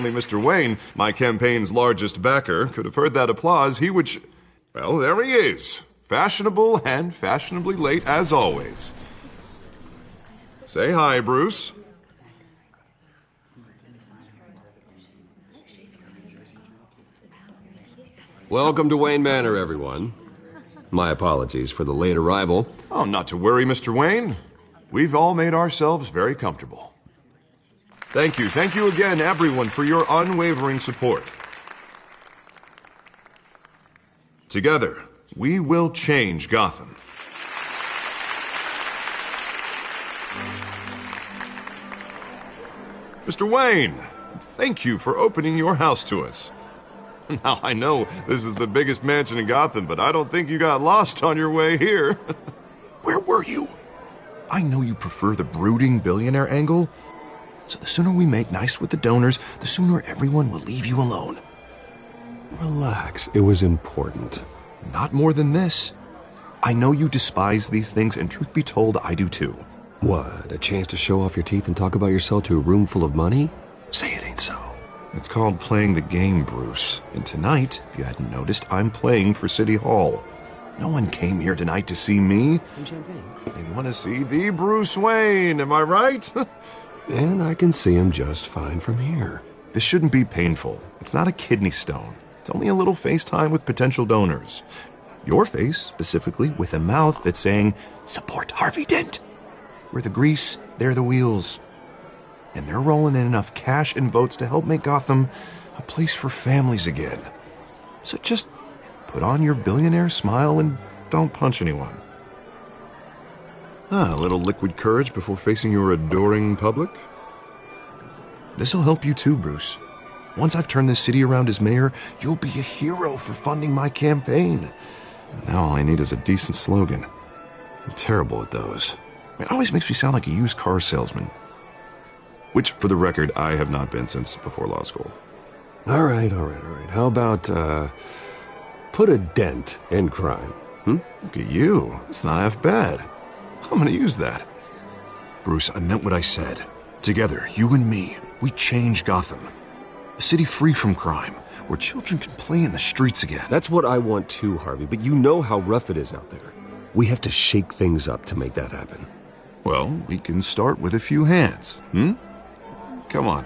Only Mr. Wayne, my campaign's largest backer, could have heard that applause, he would Well, there he is. Fashionable and fashionably late as always. Say hi, Bruce. Welcome to Wayne Manor, everyone. My apologies for the late arrival. Oh, not to worry, Mr. Wayne. We've all made ourselves very comfortable. Thank you again, everyone, for your unwavering support. Together, we will change Gotham. Mr. Wayne, thank you for opening your house to us. Now, I know this is the biggest mansion in Gotham, but I don't think you got lost on your way here. Where were you? I know you prefer the brooding billionaire angle, so the sooner we make nice with the donors, the sooner everyone will leave you alone. Relax, it was important. Not more than this. I know you despise these things, and truth be told, I do too. What, a chance to show off your teeth and talk about yourself to a room full of money? Say it ain't so. It's called playing the game, Bruce. And tonight, if you hadn't noticed, I'm playing for City Hall. No one came here tonight to see me. Some champagne. They want to see the Bruce Wayne, am I right? And I can see him just fine from here. This shouldn't be painful. It's not a kidney stone. It's only a little FaceTime with potential donors. Your face, specifically, with a mouth that's saying, "Support Harvey Dent." We're the grease, they're the wheels. And they're rolling in enough cash and votes to help make Gotham a place for families again. So just put on your billionaire smile and don't punch anyone. A little liquid courage before facing your adoring public. This'll help you too, Bruce. Once I've turned this city around as mayor, you'll be a hero for funding my campaign. Now all I need is a decent slogan. I'm terrible at those. It always makes me sound like a used car salesman. Which, for the record, I have not been since before law school. All right. How about, put a dent in crime? Look at you. That's not half bad. I'm gonna use that. Bruce, I meant what I said. Together, you and me, we change Gotham. A city free from crime, where children can play in the streets again. That's what I want too, Harvey, but you know how rough it is out there. We have to shake things up to make that happen. Well, we can start with a few hands, Come on.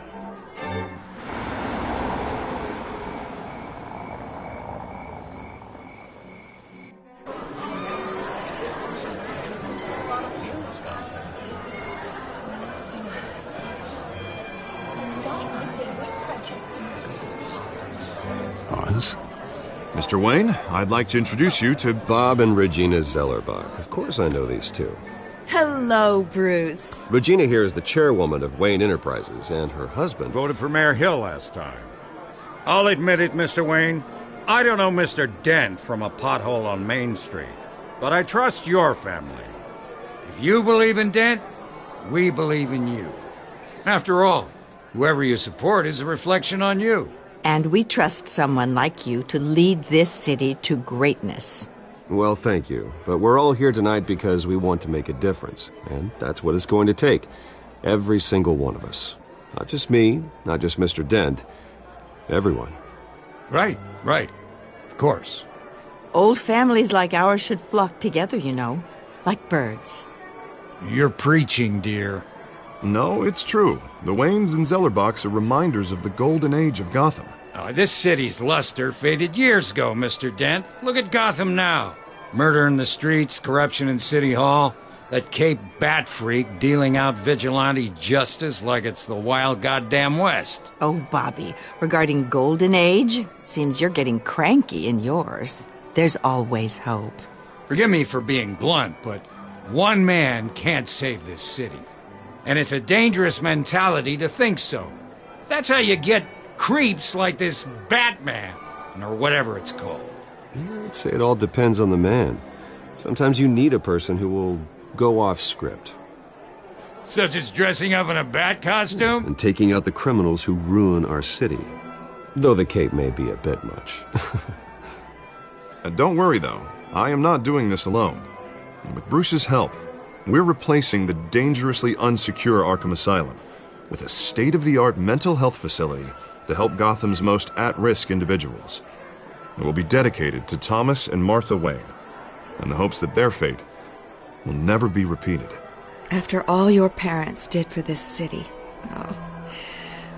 Pause. Mr. Wayne, I'd like to introduce you to Bob and Regina Zellerbach. Of course I know these two. Hello, Bruce. Regina here is the chairwoman of Wayne Enterprises, and her husband... Voted for Mayor Hill last time. I'll admit it, Mr. Wayne. I don't know Mr. Dent from a pothole on Main Street, but I trust your family. If you believe in Dent, we believe in you. After all, whoever you support is a reflection on you. And we trust someone like you to lead this city to greatness. Well, thank you. But we're all here tonight because we want to make a difference. And that's what it's going to take. Every single one of us. Not just me, not just Mr. Dent. Everyone. Right. Of course. Old families like ours should flock together, you know. Like birds. You're preaching, dear. No, it's true. The Waynes and Zellerbachs are reminders of the golden age of Gotham. This city's luster faded years ago, Mr. Dent. Look at Gotham now. Murder in the streets, corruption in City Hall, that Cape Bat freak dealing out vigilante justice like it's the wild goddamn West. Oh, Bobby, regarding Golden Age, seems you're getting cranky in yours. There's always hope. Forgive me for being blunt, but one man can't save this city. And it's a dangerous mentality to think so. That's how you get creeps like this Batman, or whatever it's called. I'd say it all depends on the man. Sometimes you need a person who will go off script. Such as dressing up in a bat costume? And taking out the criminals who ruin our city. Though the cape may be a bit much. Don't worry, though. I am not doing this alone. And with Bruce's help, we're replacing the dangerously unsecure Arkham Asylum with a state-of-the-art mental health facility to help Gotham's most at-risk individuals. It will be dedicated to Thomas and Martha Wayne, in the hopes that their fate will never be repeated. After all your parents did for this city,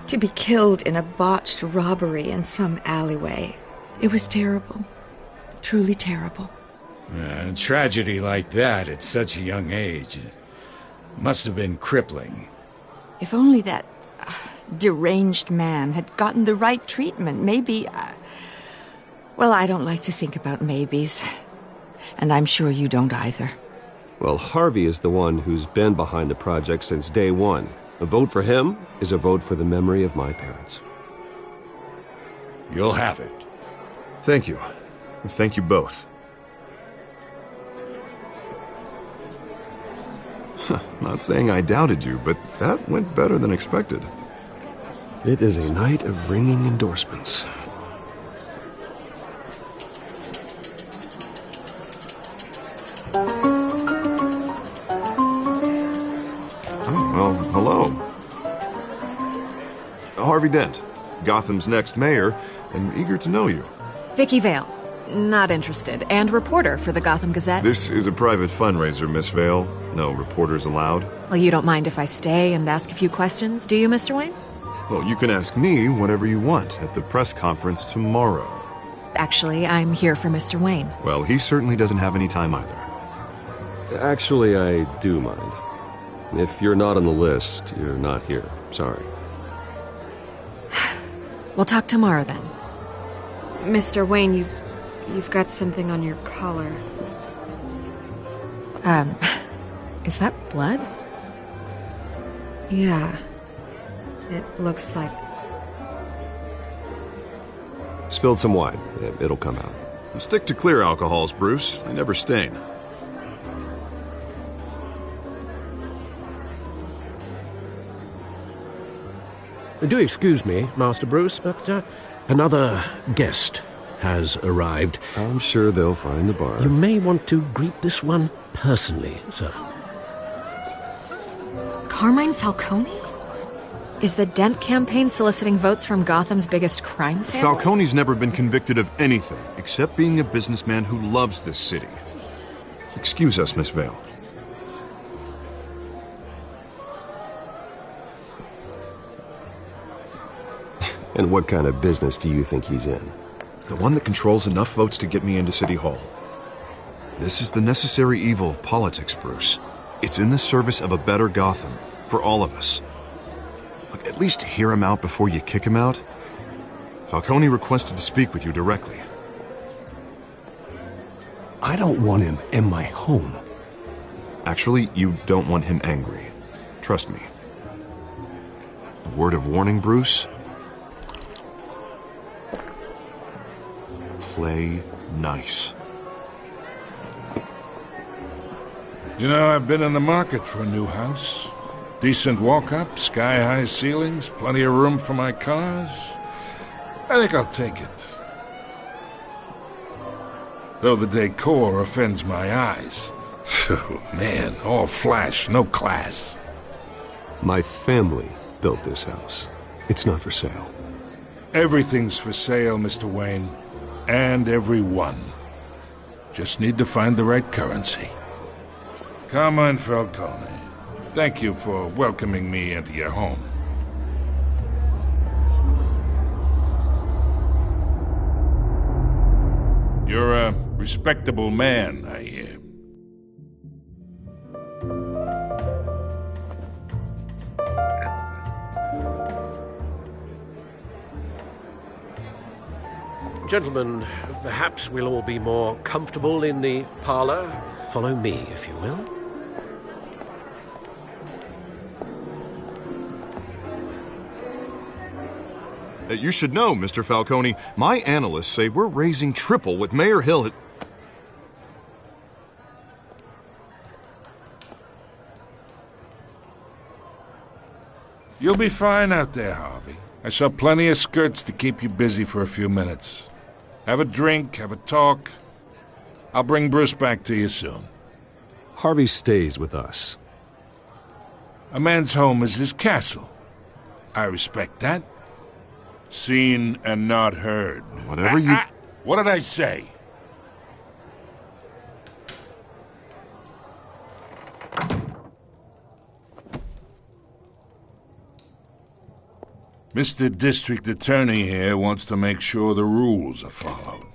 to be killed in a botched robbery in some alleyway, it was terrible. Truly terrible. A tragedy like that at such a young age must have been crippling. If only that deranged man had gotten the right treatment, maybe... well, I don't like to think about maybes. And I'm sure you don't either. Well, Harvey is the one who's been behind the project since day one. A vote for him is a vote for the memory of my parents. You'll have it. Thank you. Thank you both. Not saying I doubted you, but that went better than expected. It is a night of ringing endorsements. Well, hello. Harvey Dent, Gotham's next mayor, and eager to know you. Vicky Vale. Not interested. And reporter for the Gotham Gazette. This is a private fundraiser, Miss Vale. No reporters allowed. Well, you don't mind if I stay and ask a few questions, do you, Mr. Wayne? Well, you can ask me whatever you want at the press conference tomorrow. Actually, I'm here for Mr. Wayne. Well, he certainly doesn't have any time either. Actually, I do mind. If you're not on the list, you're not here. Sorry. We'll talk tomorrow then. Mr. Wayne, you've got something on your collar. Is that blood? Yeah. It looks like... Spilled some wine. It'll come out. Stick to clear alcohols, Bruce. They never stain. Do excuse me, Master Bruce, but another guest has arrived. I'm sure they'll find the bar. You may want to greet this one personally, sir. Carmine Falcone? Is the Dent campaign soliciting votes from Gotham's biggest crime family? Falcone's never been convicted of anything except being a businessman who loves this city. Excuse us, Miss Vale. And what kind of business do you think he's in? The one that controls enough votes to get me into City Hall. This is the necessary evil of politics, Bruce. It's in the service of a better Gotham, for all of us. Look, at least hear him out before you kick him out. Falcone requested to speak with you directly. I don't want him in my home. Actually, you don't want him angry. Trust me. A word of warning, Bruce. Play nice. You know, I've been in the market for a new house. Decent walk-up, sky-high ceilings, plenty of room for my cars. I think I'll take it. Though the decor offends my eyes. Oh, man, all flash, no class. My family built this house. It's not for sale. Everything's for sale, Mr. Wayne. And everyone. Just need to find the right currency. Carmine Falcone, thank you for welcoming me into your home. You're a respectable man, I hear. Gentlemen, perhaps we'll all be more comfortable in the parlor. Follow me, if you will. You should know, Mr. Falcone, my analysts say we're raising triple what Mayor Hill has... You'll be fine out there, Harvey. I saw plenty of skirts to keep you busy for a few minutes. Have a drink, have a talk. I'll bring Bruce back to you soon. Harvey stays with us. A man's home is his castle. I respect that. Seen and not heard. Whatever you... What did I say? Mr. District Attorney here wants to make sure the rules are followed.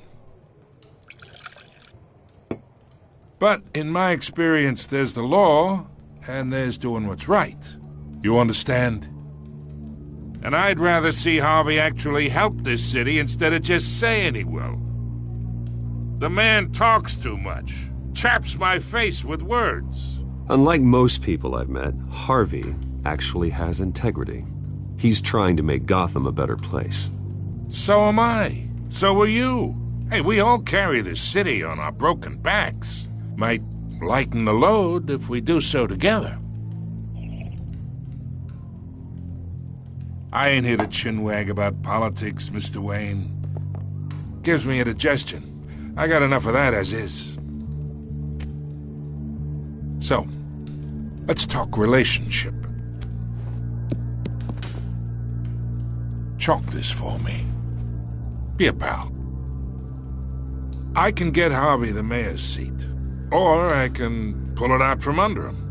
But in my experience, there's the law, and there's doing what's right. You understand? And I'd rather see Harvey actually help this city instead of just saying he will. The man talks too much, chaps my face with words. Unlike most people I've met, Harvey actually has integrity. He's trying to make Gotham a better place. So am I. So are you. Hey, we all carry this city on our broken backs. Might lighten the load if we do so together. I ain't here to chinwag about politics, Mr. Wayne. Gives me indigestion. I got enough of that as is. So, let's talk relationship. Chalk this for me. Be a pal. I can get Harvey the mayor's seat, or I can pull it out from under him.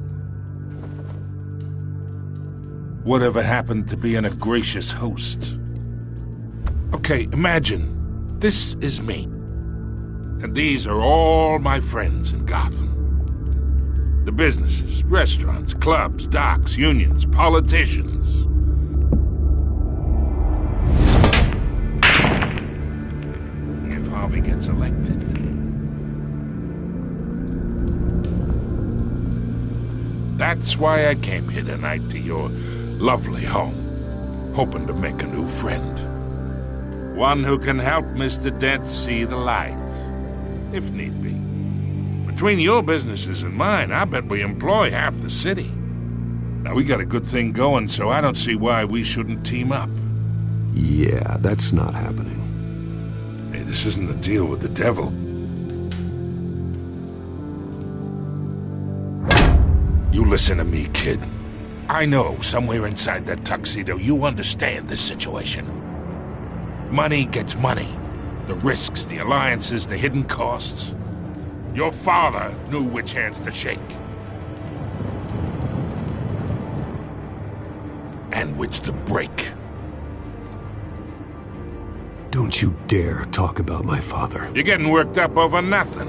Whatever happened to being a gracious host? Okay, imagine this is me, and these are all my friends in Gotham. The businesses, restaurants, clubs, docks, unions, politicians. If Harvey gets elected, that's why I came here tonight to your lovely home, hoping to make a new friend. One who can help Mr. Dent see the light, if need be. Between your businesses and mine, I bet we employ half the city. Now, we got a good thing going, so I don't see why we shouldn't team up. Yeah, that's not happening. Hey, this isn't a deal with the devil. You listen to me, kid. I know somewhere inside that tuxedo you understand this situation. Money gets money. The risks, the alliances, the hidden costs. Your father knew which hands to shake. And which to break. Don't you dare talk about my father. You're getting worked up over nothing.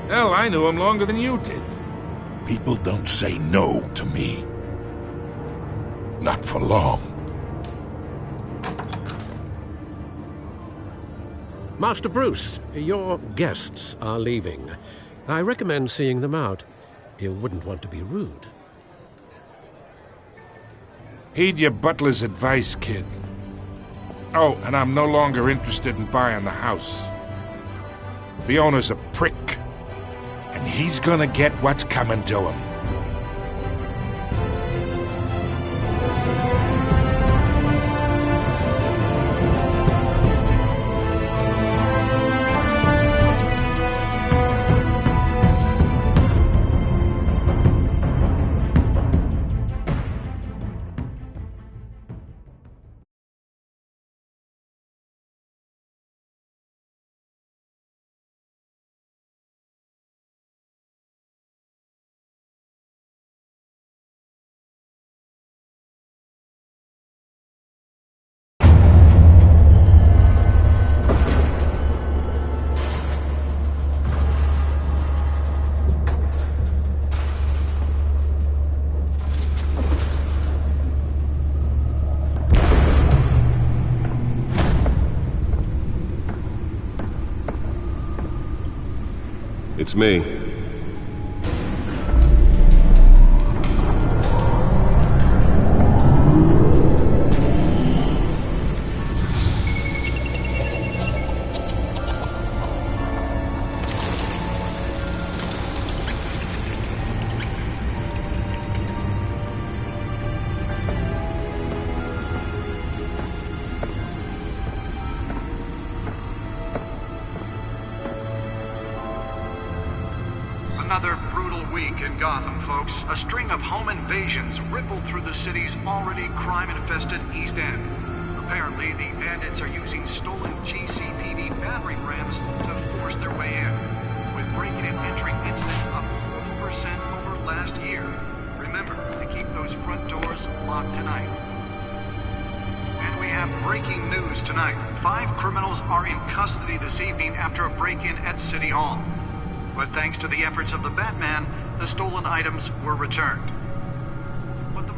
Hell, I knew him longer than you did. People don't say no to me. Not for long. Master Bruce, your guests are leaving. I recommend seeing them out. You wouldn't want to be rude. Heed your butler's advice, kid. Oh, and I'm no longer interested in buying the house. The owner's a prick. And he's gonna get what's coming to him. It's me. Another brutal week in Gotham, folks. A string of home invasions rippled through the city's already crime-infested East End. The Apparently, the bandits are using stolen GCPD battering rams to force their way in, with break-in and entry incidents up 40% over last year. Remember to keep those front doors locked tonight. And we have breaking news tonight. 5 criminals are in custody this evening after a break-in at City Hall. But thanks to the efforts of the Batman, the stolen items were returned.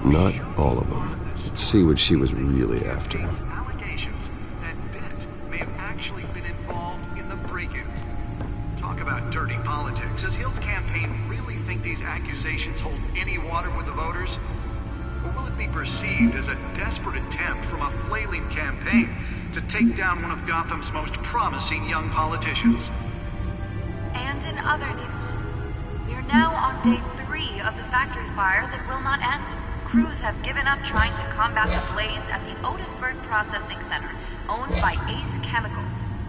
Not all of them. Let's see what she was really after. Allegations that Dent may have actually been involved in the break-in. Talk about dirty politics. Does Hill's campaign really think these accusations hold any water with the voters? Or will it be perceived as a desperate attempt from a flailing campaign to take down one of Gotham's most promising young politicians? And in other news, we're now on day 3 of the factory fire that will not end. Crews have given up trying to combat the blaze at the Otisburg Processing Center, owned by Ace Chemical.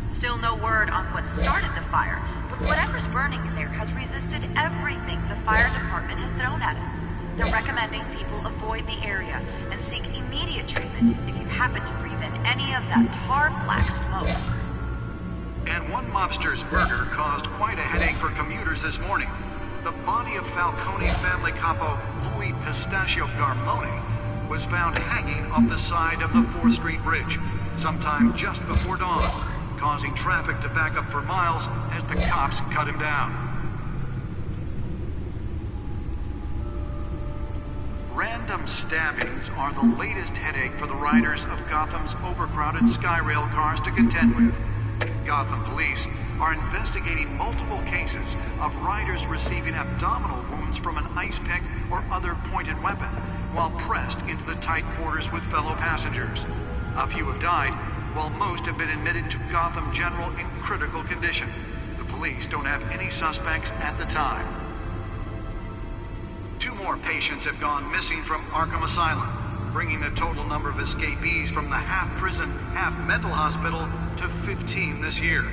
Still no word on what started the fire, but whatever's burning in there has resisted everything the fire department has thrown at it. They're recommending people avoid the area and seek immediate treatment if you happen to breathe in any of that tar-black smoke. And one mobster's murder caused quite a headache for commuters this morning. The body of Falcone family capo Louis Pistachio Garmone was found hanging off the side of the 4th Street Bridge sometime just before dawn, causing traffic to back up for miles as the cops cut him down. Random stabbings are the latest headache for the riders of Gotham's overcrowded Skyrail cars to contend with. Gotham police are investigating multiple cases of riders receiving abdominal wounds from an ice pick or other pointed weapon while pressed into the tight quarters with fellow passengers. A few have died, while most have been admitted to Gotham General in critical condition. The police don't have any suspects at the time. 2 more patients have gone missing from Arkham Asylum, bringing the total number of escapees from the half-prison, half-mental hospital to 15 this year.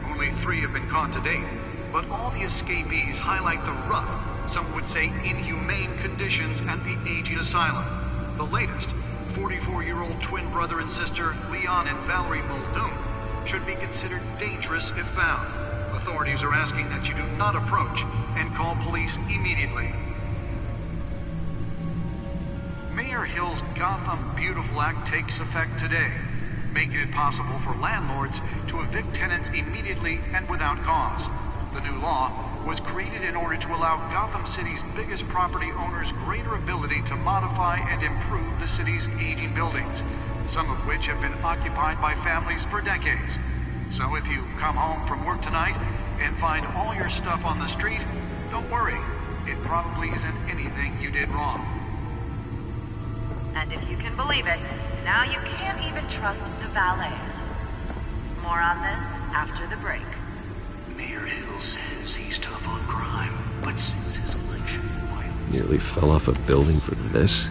Only 3 have been caught to date, but all the escapees highlight the rough, some would say inhumane conditions at the aging asylum. The latest, 44-year-old twin brother and sister Leon and Valerie Muldoon, should be considered dangerous if found. Authorities are asking that you do not approach and call police immediately. Mayor Hill's Gotham Beautiful Act takes effect today, making it possible for landlords to evict tenants immediately and without cause. The new law was created in order to allow Gotham City's biggest property owners greater ability to modify and improve the city's aging buildings, some of which have been occupied by families for decades. So if you come home from work tonight and find all your stuff on the street, don't worry. It probably isn't anything you did wrong. And if you can believe it, now you can't even trust the valets. More on this after the break. Mayor Hill says he's tough on crime, but since his election, violence... Nearly fell off a building for this?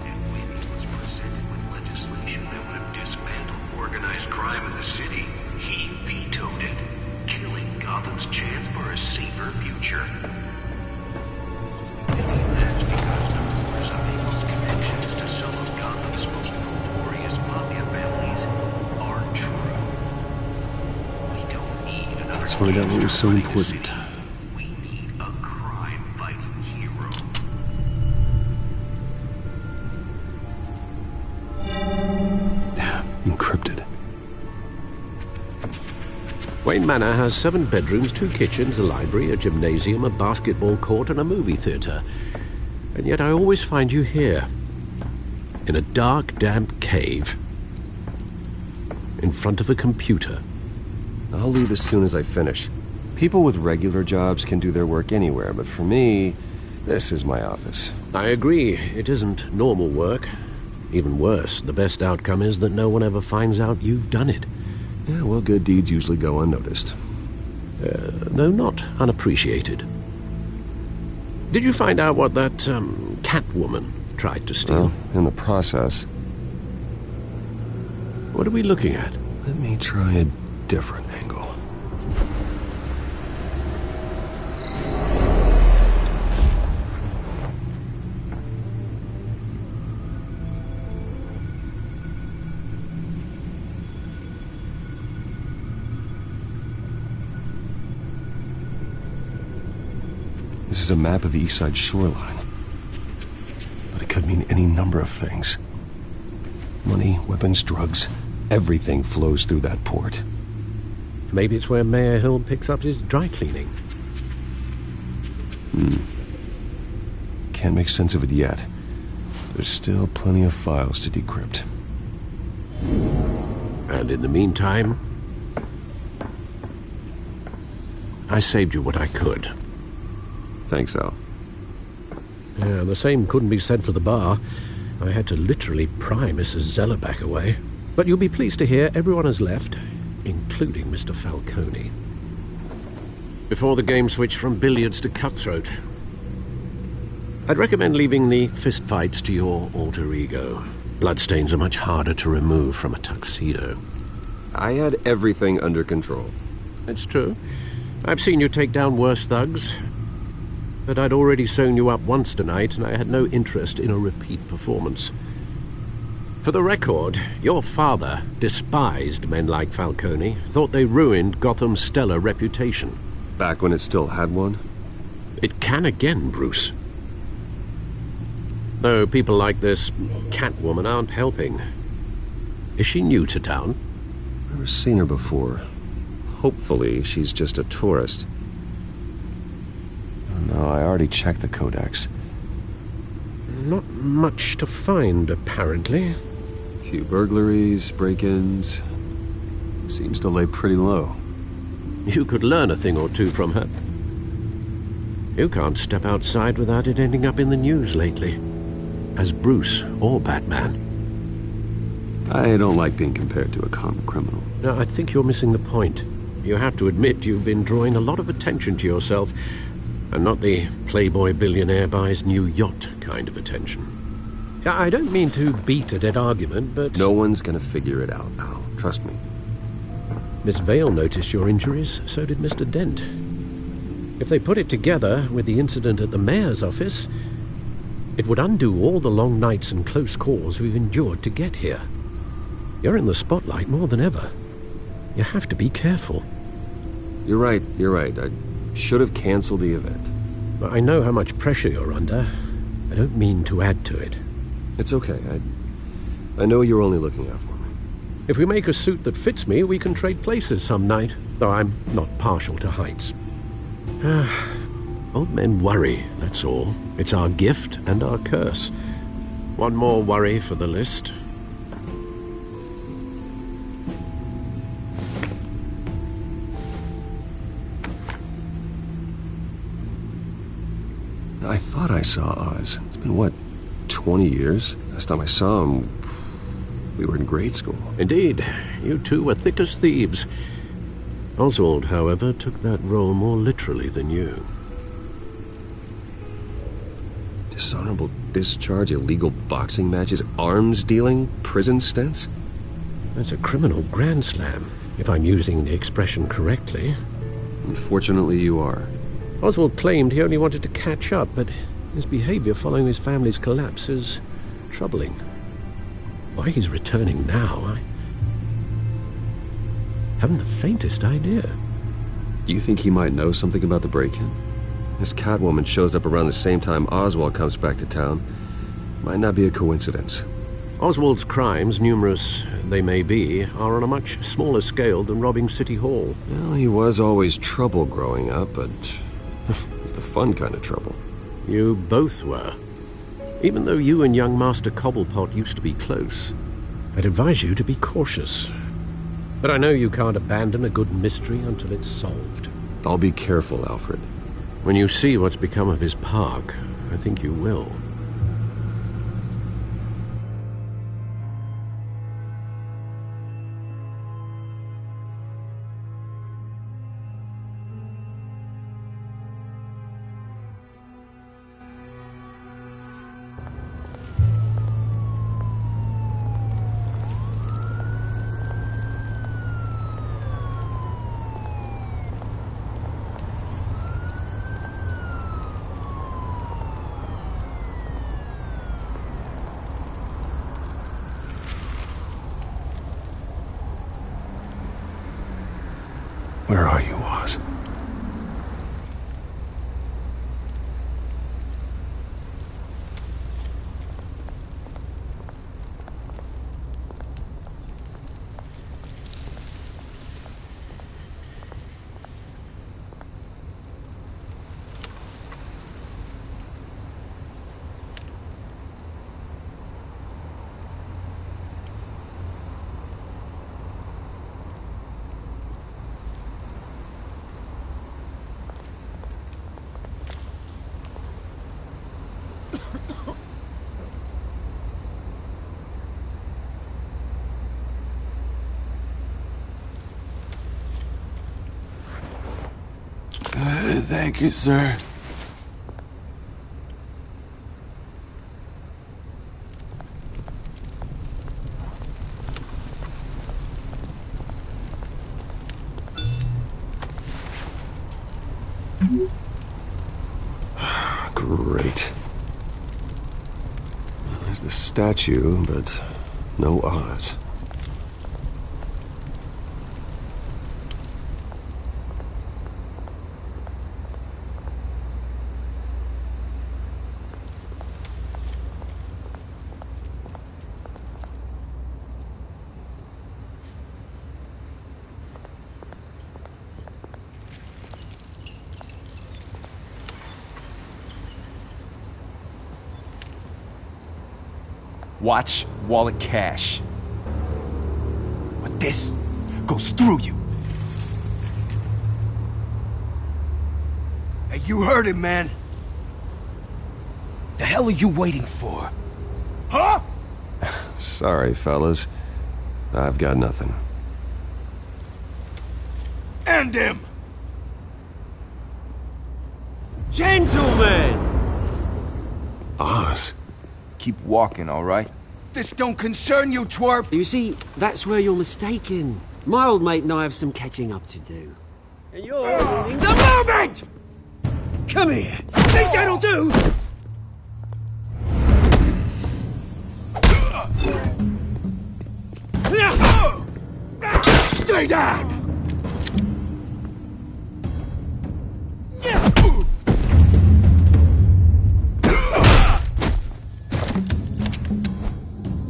And when he was presented with legislation that would have dismantled organized crime in the city, he vetoed it, killing Gotham's chance for a safer future. And that's because the rumors of people's connections to some of Gotham's most notorious mafia families are true. We don't need another... Let's find out what was so important. We need a crime-fighting hero. Encrypted. Wayne Manor has 7 bedrooms, 2 kitchens, a library, a gymnasium, a basketball court, and a movie theatre. And yet I always find you here, in a dark, damp cave, in front of a computer. I'll leave as soon as I finish. People with regular jobs can do their work anywhere, but for me, this is my office. I agree, it isn't normal work. Even worse, the best outcome is that no one ever finds out you've done it. Yeah, well, good deeds usually go unnoticed. Though not unappreciated. Did you find out what that, Catwoman tried to steal? Well, in the process. What are we looking at? Let me try a different angle. This is a map of the east side shoreline. But it could mean any number of things. Money, weapons, drugs, everything flows through that port. Maybe it's where Mayor Hill picks up his dry cleaning. Can't make sense of it yet. There's still plenty of files to decrypt. And in the meantime, I saved you what I could. Thanks, Al. Yeah, the same couldn't be said for the bar. I had to literally pry Mrs. Zellerback away. But you'll be pleased to hear everyone has left, including Mr. Falcone. Before the game switched from billiards to cutthroat, I'd recommend leaving the fistfights to your alter ego. Bloodstains are much harder to remove from a tuxedo. I had everything under control. It's true. I've seen you take down worse thugs. But I'd already sewn you up once tonight, and I had no interest in a repeat performance. For the record, your father despised men like Falcone, thought they ruined Gotham's stellar reputation. Back when it still had one? It can again, Bruce. Though people like this Catwoman aren't helping. Is she new to town? Never seen her before. Hopefully, she's just a tourist. No, I already checked the codex. Not much to find, apparently. Few burglaries, break-ins. Seems to lay pretty low. You could learn a thing or two from her. You can't step outside without it ending up in the news lately. As Bruce or Batman. I don't like being compared to a common criminal. No, I think you're missing the point. You have to admit you've been drawing a lot of attention to yourself, and not the playboy billionaire buys new yacht kind of attention. I don't mean to beat a dead argument, but... No one's gonna figure it out, Al. Trust me. Miss Vale noticed your injuries, so did Mr. Dent. If they put it together with the incident at the mayor's office, it would undo all the long nights and close calls we've endured to get here. You're in the spotlight more than ever. You have to be careful. You're right. I should have canceled the event. I know how much pressure you're under. I don't mean to add to it. It's okay. I know you're only looking out for me. If we make a suit that fits me, we can trade places some night, though I'm not partial to heights. Old men worry, that's all. It's our gift and our curse. One more worry for the list. I thought I saw Oz. It's been, what, 20 years? Last time I saw him, we were in grade school. Indeed. You two were thick as thieves. Oswald, however, took that role more literally than you. Dishonorable discharge, illegal boxing matches, arms dealing, prison stints? That's a criminal grand slam, if I'm using the expression correctly. Unfortunately, you are. Oswald claimed he only wanted to catch up, but his behavior following his family's collapse is troubling. Why he's returning now, I haven't the faintest idea. Do you think he might know something about the break-in? This Catwoman shows up around the same time Oswald comes back to town. Might not be a coincidence. Oswald's crimes, numerous they may be, are on a much smaller scale than robbing City Hall. Well, he was always trouble growing up, but it's the fun kind of trouble. You both were. Even though you and young Master Cobblepot used to be close, I'd advise you to be cautious. But I know you can't abandon a good mystery until it's solved. I'll be careful, Alfred. When you see what's become of his park, I think you will. Where are you, Oz? Thank you, sir. Great. There's the statue, but no Oz. Watch wallet cash. But this goes through you. Hey, you heard him, man. The hell are you waiting for? Huh? Sorry, fellas. I've got nothing. End him! Gentlemen! Oz? Keep walking, all right? This don't concern you, twerp! You see, that's where you're mistaken. My old mate and I have some catching up to do. And you're ruining the moment! Come here! Think that'll do? Stay down!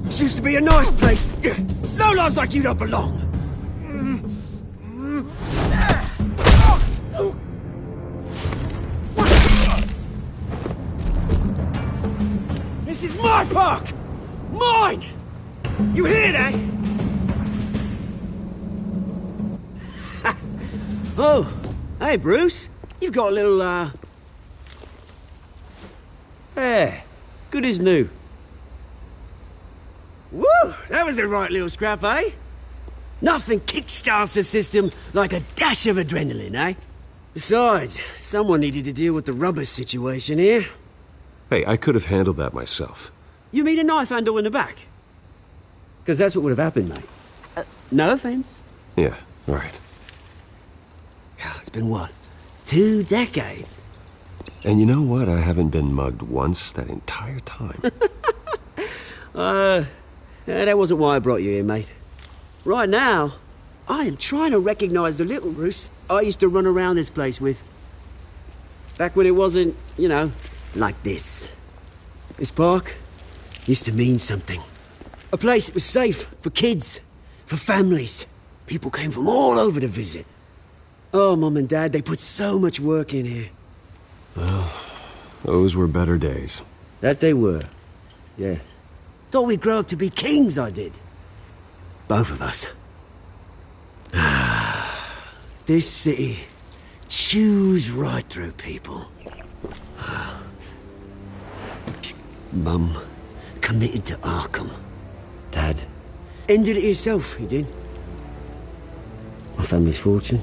This used to be a nice place. No lives like you don't belong. This is my park! Mine! You hear that? Oh, hey, Bruce. You've got a little, There. Good as new. Woo! That was a right little scrap, eh? Nothing kickstarts the system like a dash of adrenaline, eh? Besides, someone needed to deal with the rubber situation here. Hey, I could have handled that myself. You mean a knife handle in the back? Because that's what would have happened, mate. No offense. Yeah, right. It's been what? 2 decades? And you know what? I haven't been mugged once that entire time. That wasn't why I brought you here, mate. Right now, I am trying to recognize the little Bruce I used to run around this place with. Back when it wasn't, you know, like this. This park used to mean something. A place that was safe for kids, for families. People came from all over to visit. Oh, Mum and Dad, they put so much work in here. Well, those were better days. That they were. Yeah. Thought we'd grow up to be kings, I did. Both of us. This city chews right through people. Mum committed to Arkham. Dad ended it himself, he did. My family's fortune.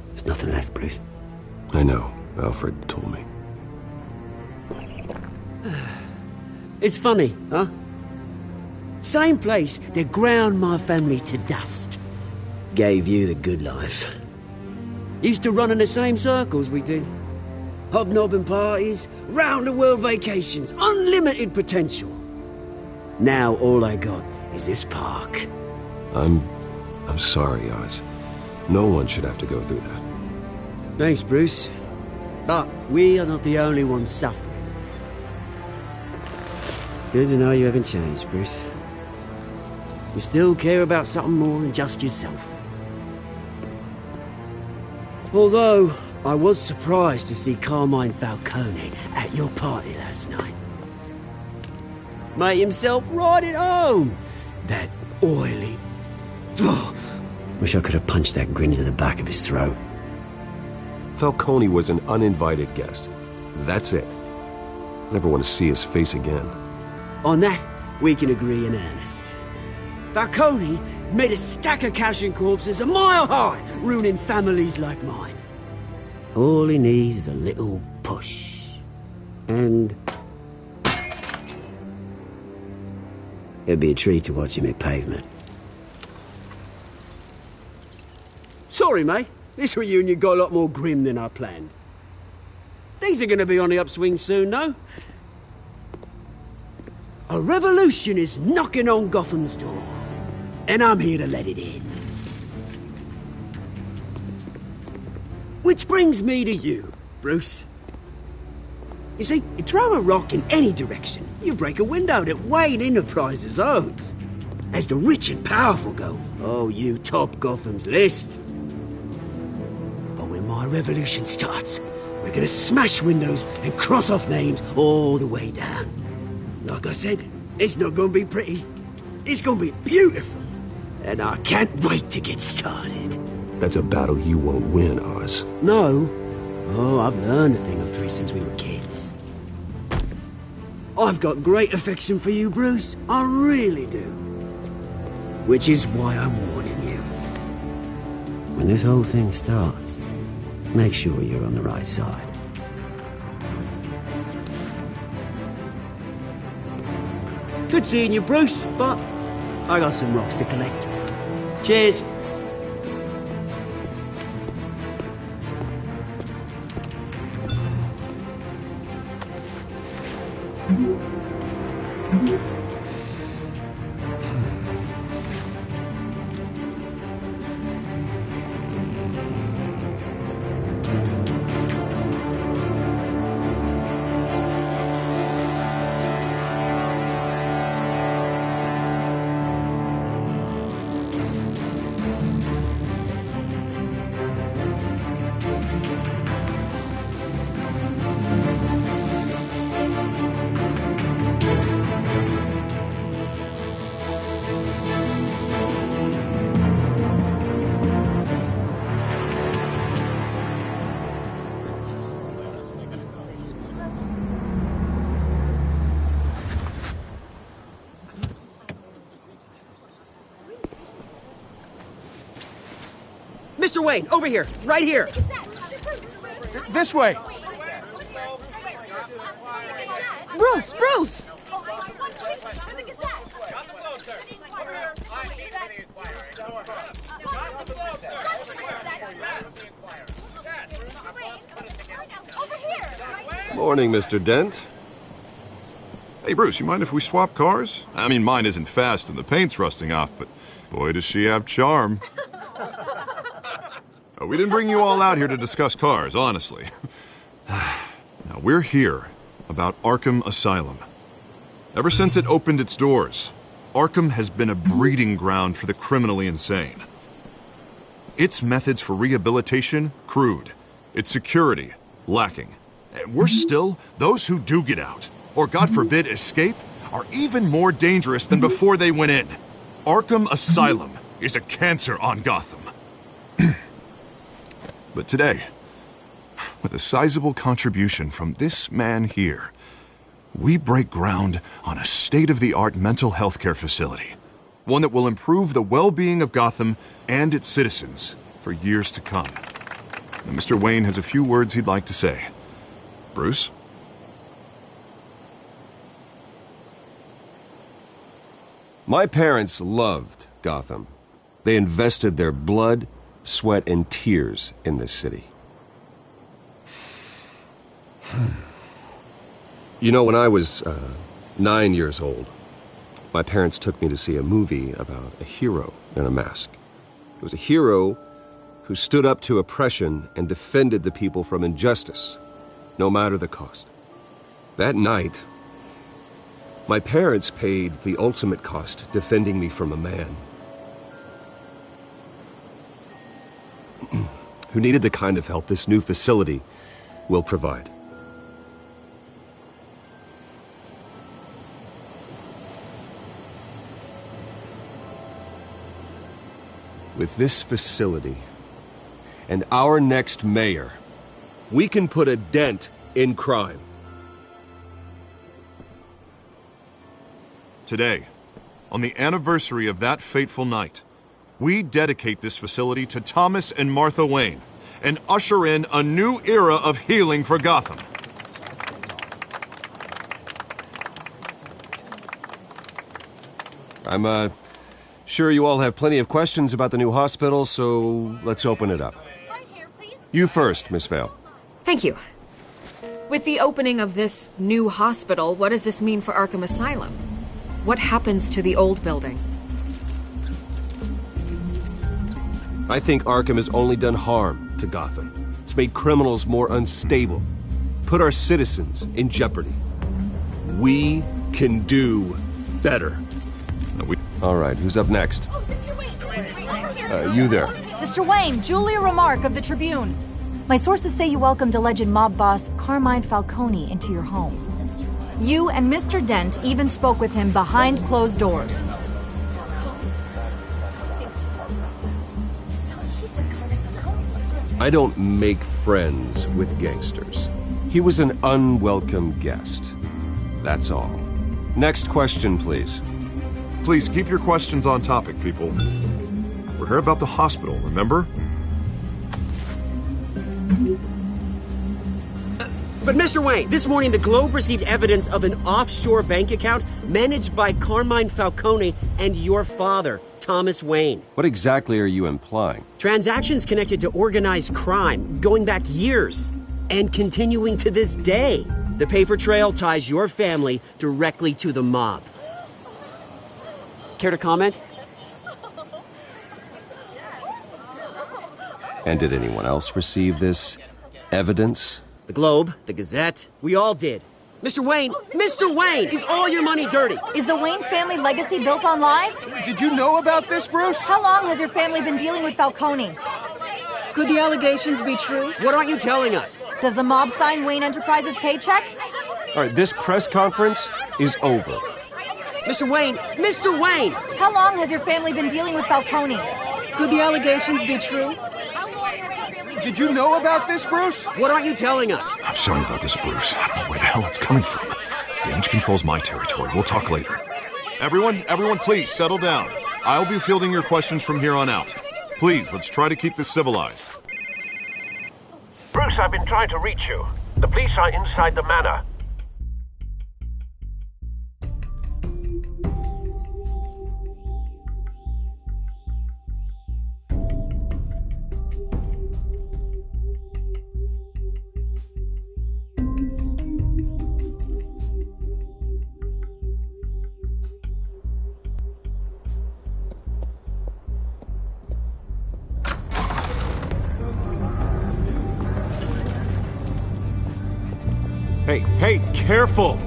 There's nothing left, Bruce. I know. Alfred told me. It's funny, huh? Same place that ground my family to dust. Gave you the good life. Used to run in the same circles we did. Hobnobbing parties, round-the-world vacations, unlimited potential. Now all I got is this park. I'm sorry, Oz. No one should have to go through that. Thanks, Bruce. But we are not the only ones suffering. Good to know you haven't changed, Bruce. You still care about something more than just yourself. Although, I was surprised to see Carmine Falcone at your party last night. Made himself right at home. That oily... Oh, wish I could have punched that grin into the back of his throat. Falcone was an uninvited guest. That's it. Never want to see his face again. On that, we can agree in earnest. Falcone made a stack of cash and corpses a mile high, ruining families like mine. All he needs is a little push. And it'd be a treat to watch him hit pavement. Sorry, mate. This reunion got a lot more grim than I planned. Things are going to be on the upswing soon, though. A revolution is knocking on Gotham's door, and I'm here to let it in. Which brings me to you, Bruce. You see, you throw a rock in any direction, you break a window that Wayne Enterprises owns. As the rich and powerful go, oh, you top Gotham's list. But when my revolution starts, we're gonna smash windows and cross off names all the way down. Like I said, it's not gonna be pretty. It's gonna be beautiful. And I can't wait to get started. That's a battle you won't win, Oz. No. Oh, I've learned a thing or three since we were kids. I've got great affection for you, Bruce. I really do. Which is why I'm warning you. When this whole thing starts, make sure you're on the right side. Good seeing you, Bruce, but I got some rocks to collect. Cheers. Mr. Wayne, over here, right here. This way. Bruce! Morning, Mr. Dent. Hey, Bruce, you mind if we swap cars? I mean, mine isn't fast and the paint's rusting off, but boy, does she have charm. We didn't bring you all out here to discuss cars, honestly. Now, we're here about Arkham Asylum. Ever since it opened its doors, Arkham has been a breeding ground for the criminally insane. Its methods for rehabilitation, crude. Its security, lacking. And worse still, those who do get out, or God forbid escape, are even more dangerous than before they went in. Arkham Asylum is a cancer on Gotham. But today, with a sizable contribution from this man here, we break ground on a state-of-the-art mental health care facility. One that will improve the well-being of Gotham and its citizens for years to come. And Mr. Wayne has a few words he'd like to say. Bruce? My parents loved Gotham. They invested their blood, sweat, and tears in this city. You know, when I was 9 years old, my parents took me to see a movie about a hero in a mask. It was a hero who stood up to oppression and defended the people from injustice, no matter the cost. That night, my parents paid the ultimate cost defending me from a man who needed the kind of help this new facility will provide. With this facility and our next mayor, we can put a dent in crime. Today, on the anniversary of that fateful night, we dedicate this facility to Thomas and Martha Wayne and usher in a new era of healing for Gotham. I'm, sure you all have plenty of questions about the new hospital, so let's open it up. You first, Miss Vale. Thank you. With the opening of this new hospital, what does this mean for Arkham Asylum? What happens to the old building? I think Arkham has only done harm to Gotham. It's made criminals more unstable, put our citizens in jeopardy. We can do better. All right, who's up next? You there. Mr. Wayne, Julia Remark of the Tribune. My sources say you welcomed alleged mob boss Carmine Falcone into your home. You and Mr. Dent even spoke with him behind closed doors. I don't make friends with gangsters. He was an unwelcome guest. That's all. Next question, please. Please keep your questions on topic, people. We're here about the hospital, remember? But Mr. Wayne, this morning the Globe received evidence of an offshore bank account managed by Carmine Falcone and your father, Thomas Wayne. What exactly are you implying? Transactions connected to organized crime, going back years, and continuing to this day. The paper trail ties your family directly to the mob. Care to comment? And did anyone else receive this evidence? The Globe, the Gazette, we all did. Mr. Wayne, is all your money dirty? Is the Wayne family legacy built on lies? Did you know about this, Bruce? How long has your family been dealing with Falcone? Could the allegations be true? What aren't you telling us? Does the mob sign Wayne Enterprises paychecks? All right, this press conference is over. Mr. Wayne! How long has your family been dealing with Falcone? Could the allegations be true? Did you know about this, Bruce? What aren't you telling us? I'm sorry about this, Bruce. I don't know where the hell it's coming from. Damage control's my territory. We'll talk later. Everyone, please settle down. I'll be fielding your questions from here on out. Please, let's try to keep this civilized. Bruce, I've been trying to reach you. The police are inside the manor. Hey, careful!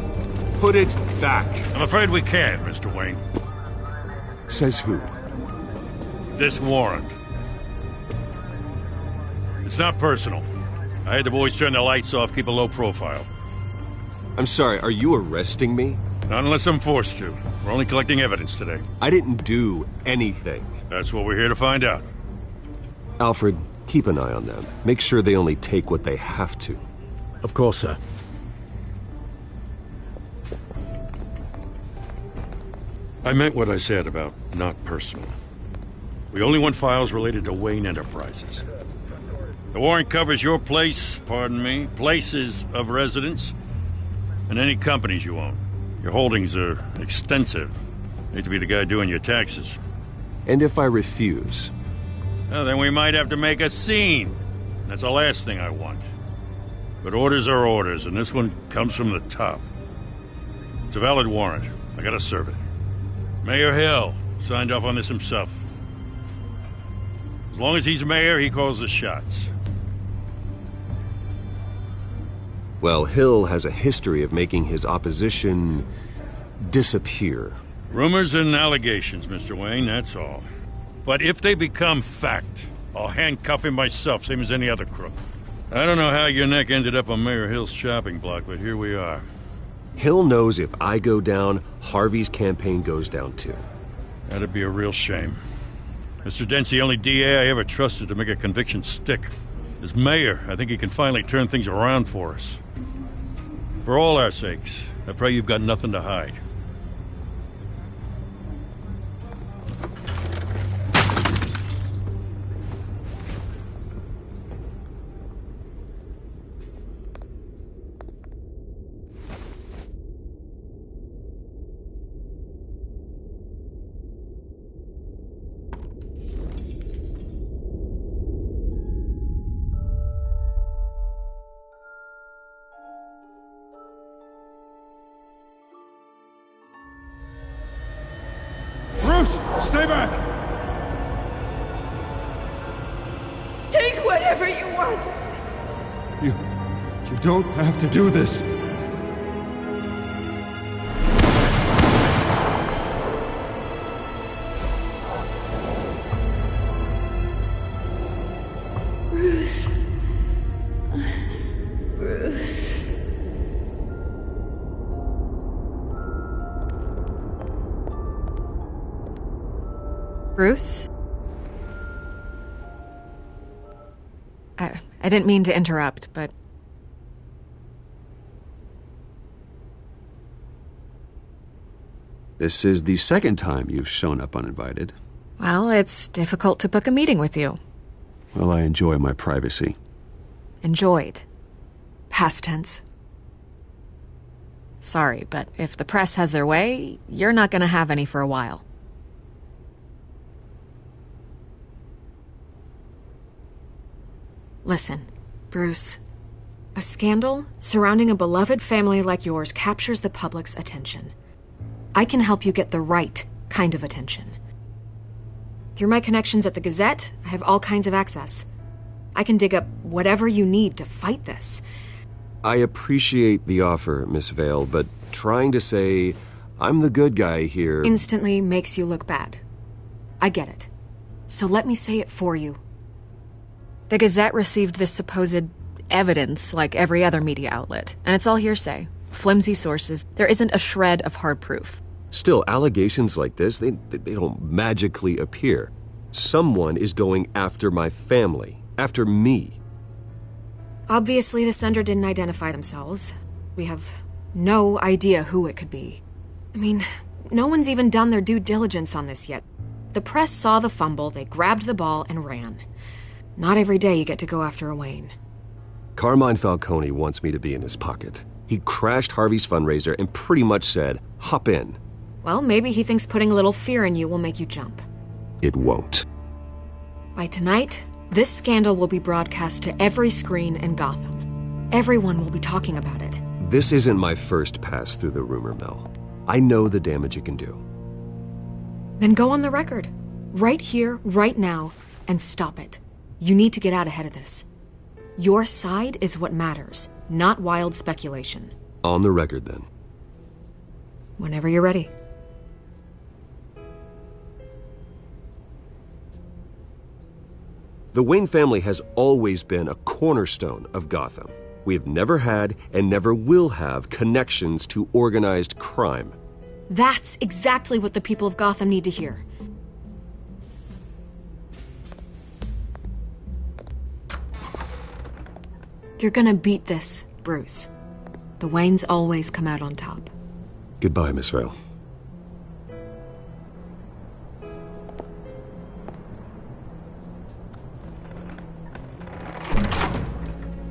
Put it back. I'm afraid we can't, Mr. Wayne. Says who? This warrant. It's not personal. I had the boys turn the lights off, keep a low profile. I'm sorry, are you arresting me? Not unless I'm forced to. We're only collecting evidence today. I didn't do anything. That's what we're here to find out. Alfred, keep an eye on them. Make sure they only take what they have to. Of course, sir. I meant what I said about not personal. We only want files related to Wayne Enterprises. The warrant covers your places of residence, and any companies you own. Your holdings are extensive. Hate to be the guy doing your taxes. And if I refuse? Well, then we might have to make a scene. That's the last thing I want. But orders are orders, and this one comes from the top. It's a valid warrant. I gotta serve it. Mayor Hill signed off on this himself. As long as he's mayor, he calls the shots. Well, Hill has a history of making his opposition disappear. Rumors and allegations, Mr. Wayne, that's all. But if they become fact, I'll handcuff him myself, same as any other crook. I don't know how your neck ended up on Mayor Hill's shopping block, but here we are. Hill knows if I go down, Harvey's campaign goes down too. That'd be a real shame. Mr. Dent's the only DA I ever trusted to make a conviction stick. As mayor, I think he can finally turn things around for us. For all our sakes, I pray you've got nothing to hide. God! You don't have to do this. Bruce. Bruce. Bruce? I didn't mean to interrupt, but... This is the second time you've shown up uninvited. Well, it's difficult to book a meeting with you. Well, I enjoy my privacy. Enjoyed. Past tense. Sorry, but if the press has their way, you're not gonna have any for a while. Listen, Bruce. A scandal surrounding a beloved family like yours captures the public's attention. I can help you get the right kind of attention. Through my connections at the Gazette, I have all kinds of access. I can dig up whatever you need to fight this. I appreciate the offer, Miss Vale, but trying to say I'm the good guy here... instantly makes you look bad. I get it. So let me say it for you. The Gazette received this supposed evidence like every other media outlet, and it's all hearsay. Flimsy sources. There isn't a shred of hard proof. Still, allegations like this, they don't magically appear. Someone is going after my family, after me. Obviously, the sender didn't identify themselves. We have no idea who it could be. I mean, no one's even done their due diligence on this yet. The press saw the fumble, they grabbed the ball and ran. Not every day you get to go after a Wayne. Carmine Falcone wants me to be in his pocket. He crashed Harvey's fundraiser and pretty much said, hop in. Well, maybe he thinks putting a little fear in you will make you jump. It won't. By tonight, this scandal will be broadcast to every screen in Gotham. Everyone will be talking about it. This isn't my first pass through the rumor mill. I know the damage it can do. Then go on the record. Right here, right now, and stop it. You need to get out ahead of this. Your side is what matters, not wild speculation. On the record, then. Whenever you're ready. The Wayne family has always been a cornerstone of Gotham. We have never had and never will have connections to organized crime. That's exactly what the people of Gotham need to hear. You're gonna beat this, Bruce. The Waynes always come out on top. Goodbye, Miss Vale.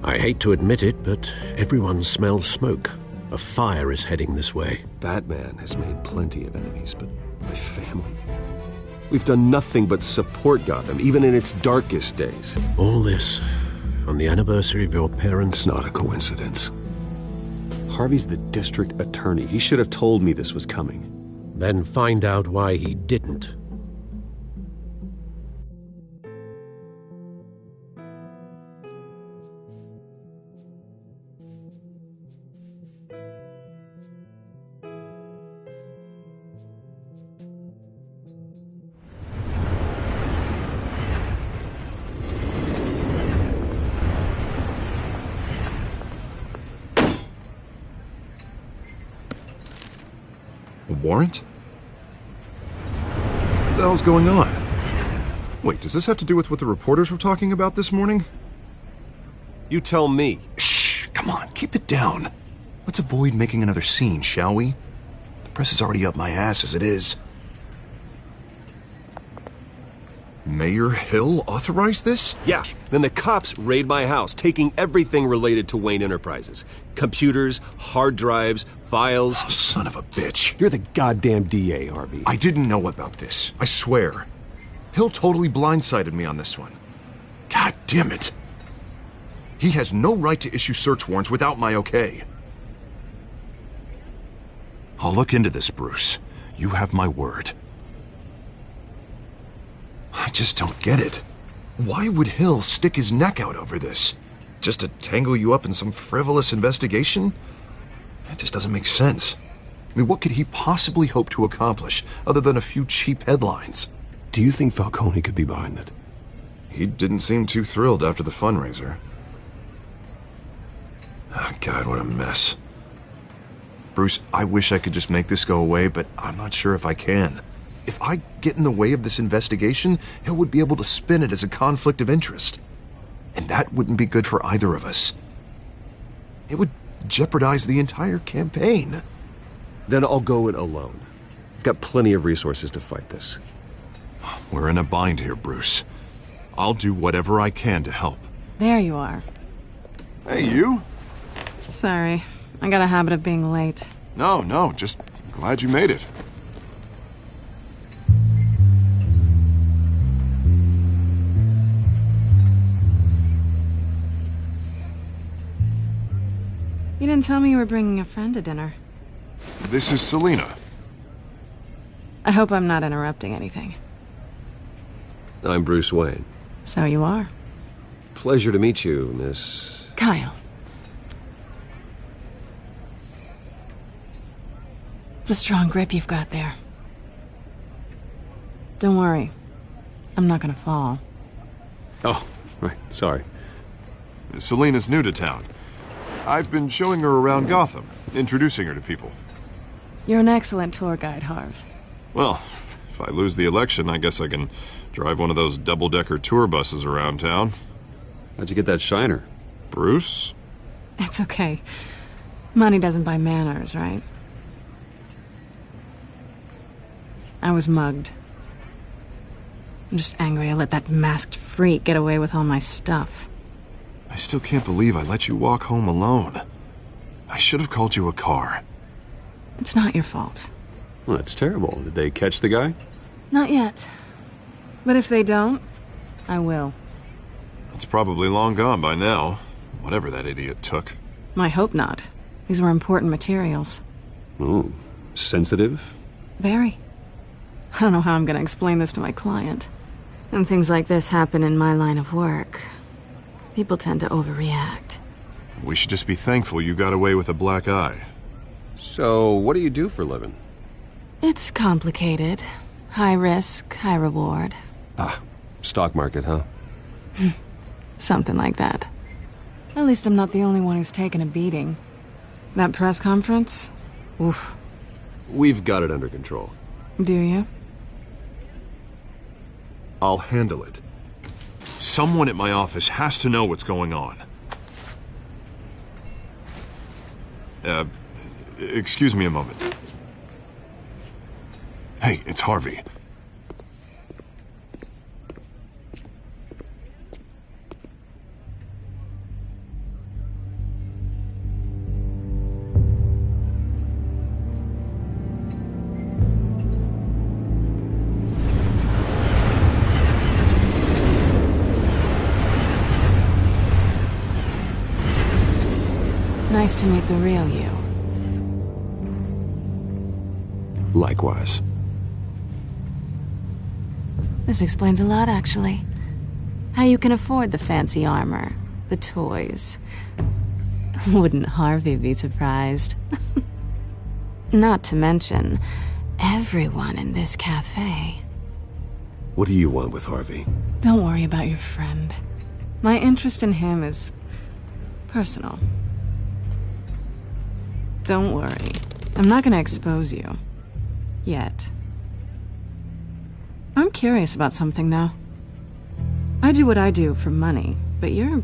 I hate to admit it, but everyone smells smoke. A fire is heading this way. Batman has made plenty of enemies, but my family? We've done nothing but support Gotham, even in its darkest days. All this on the anniversary of your parents'... It's not a coincidence. Harvey's the district attorney. He should have told me this was coming. Then find out why he didn't. A warrant? What the hell's going on? Wait, does this have to do with what the reporters were talking about this morning? You tell me. Shh, come on, keep it down. Let's avoid making another scene, shall we? The press is already up my ass as it is. Mayor Hill authorized this? Yeah, then the cops raid my house, taking everything related to Wayne Enterprises. Computers, hard drives, files. Oh, son of a bitch. You're the goddamn DA, Harvey. I didn't know about this, I swear. Hill totally blindsided me on this one. God damn it. He has no right to issue search warrants without my okay. I'll look into this, Bruce. You have my word. I just don't get it. Why would Hill stick his neck out over this? Just to tangle you up in some frivolous investigation? It just doesn't make sense. I mean, what could he possibly hope to accomplish other than a few cheap headlines? Do you think Falcone could be behind it? He didn't seem too thrilled after the fundraiser. Oh, God, what a mess. Bruce, I wish I could just make this go away, but I'm not sure if I can. If I get in the way of this investigation, Hill would be able to spin it as a conflict of interest. And that wouldn't be good for either of us. It would jeopardize the entire campaign. Then I'll go it alone. I've got plenty of resources to fight this. We're in a bind here, Bruce. I'll do whatever I can to help. There you are. Hey, you? Sorry, I got a habit of being late. No, just glad you made it. You didn't tell me you were bringing a friend to dinner. This is Selina. I hope I'm not interrupting anything. I'm Bruce Wayne. So you are. Pleasure to meet you, Miss... Kyle. It's a strong grip you've got there. Don't worry. I'm not gonna fall. Oh, right, sorry. Selina's new to town. I've been showing her around Gotham, introducing her to people. You're an excellent tour guide, Harv. Well, if I lose the election, I guess I can drive one of those double-decker tour buses around town. How'd you get that shiner? Bruce? It's okay. Money doesn't buy manners, right? I was mugged. I'm just angry I let that masked freak get away with all my stuff. I still can't believe I let you walk home alone. I should have called you a car. It's not your fault. Well, that's terrible. Did they catch the guy? Not yet. But if they don't, I will. It's probably long gone by now, whatever that idiot took. I hope not. These were important materials. Oh, sensitive? Very. I don't know how I'm going to explain this to my client. And things like this happen in my line of work. People tend to overreact. We should just be thankful you got away with a black eye. So, what do you do for a living? It's complicated. High risk, high reward. Ah, stock market, huh? Something like that. At least I'm not the only one who's taken a beating. That press conference? Oof. We've got it under control. Do you? I'll handle it. Someone at my office has to know what's going on. Excuse me a moment. Hey, it's Harvey. Nice to meet the real you. Likewise. This explains a lot, actually. How you can afford the fancy armor, the toys. Wouldn't Harvey be surprised? Not to mention, everyone in this cafe. What do you want with Harvey? Don't worry about your friend. My interest in him is personal. Don't worry. I'm not gonna expose you. Yet. I'm curious about something, though. I do what I do for money, but you're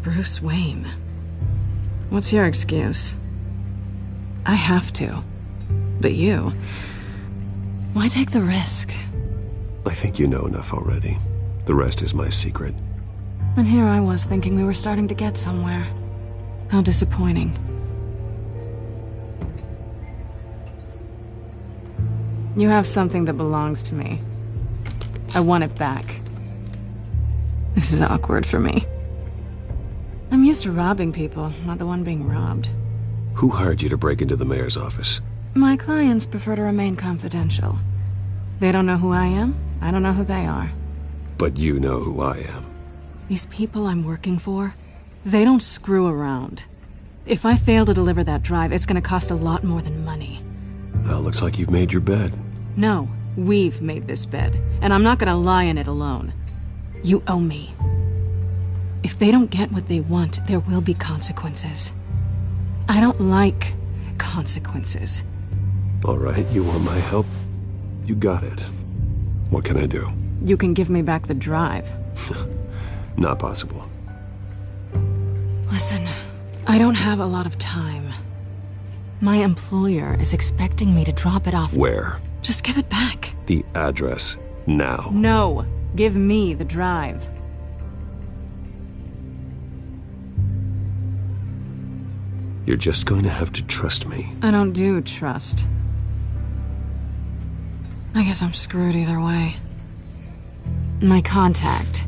Bruce Wayne. What's your excuse? I have to. But you... why take the risk? I think you know enough already. The rest is my secret. And here I was thinking we were starting to get somewhere. How disappointing. You have something that belongs to me. I want it back. This is awkward for me. I'm used to robbing people, not the one being robbed. Who hired you to break into the mayor's office? My clients prefer to remain confidential. They don't know who I am, I don't know who they are. But you know who I am. These people I'm working for, they don't screw around. If I fail to deliver that drive, it's gonna cost a lot more than money. Well, looks like you've made your bed. No, we've made this bed, and I'm not gonna lie in it alone. You owe me. If they don't get what they want, there will be consequences. I don't like consequences. All right, you want my help? You got it. What can I do? You can give me back the drive. Not possible. Listen, I don't have a lot of time. My employer is expecting me to drop it off. Where? Just give it back. The address, now. No, give me the drive. You're just going to have to trust me. I don't do trust. I guess I'm screwed either way. My contact,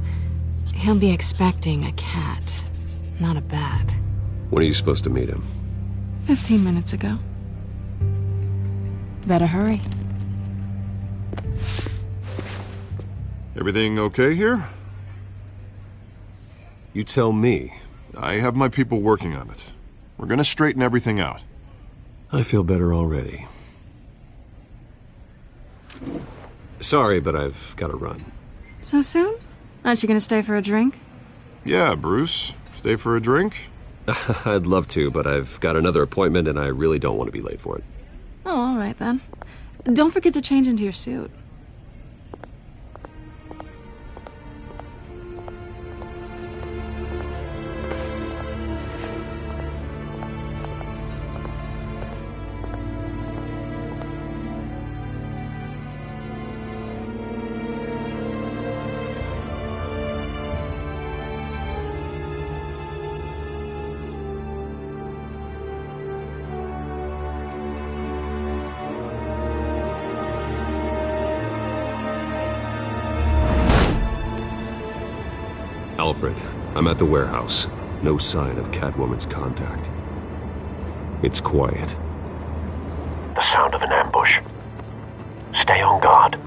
he'll be expecting a cat, not a bat. When are you supposed to meet him? 15 minutes ago. Better hurry. Everything okay here? You tell me. I have my people working on it. We're gonna straighten everything out. I feel better already. Sorry, but I've got to run. So soon? Aren't you gonna stay for a drink? Yeah, Bruce. Stay for a drink? I'd love to, but I've got another appointment and I really don't want to be late for it. Oh, all right then. Don't forget to change into your suit. Alfred, I'm at the warehouse. No sign of Catwoman's contact. It's quiet. The sound of an ambush. Stay on guard.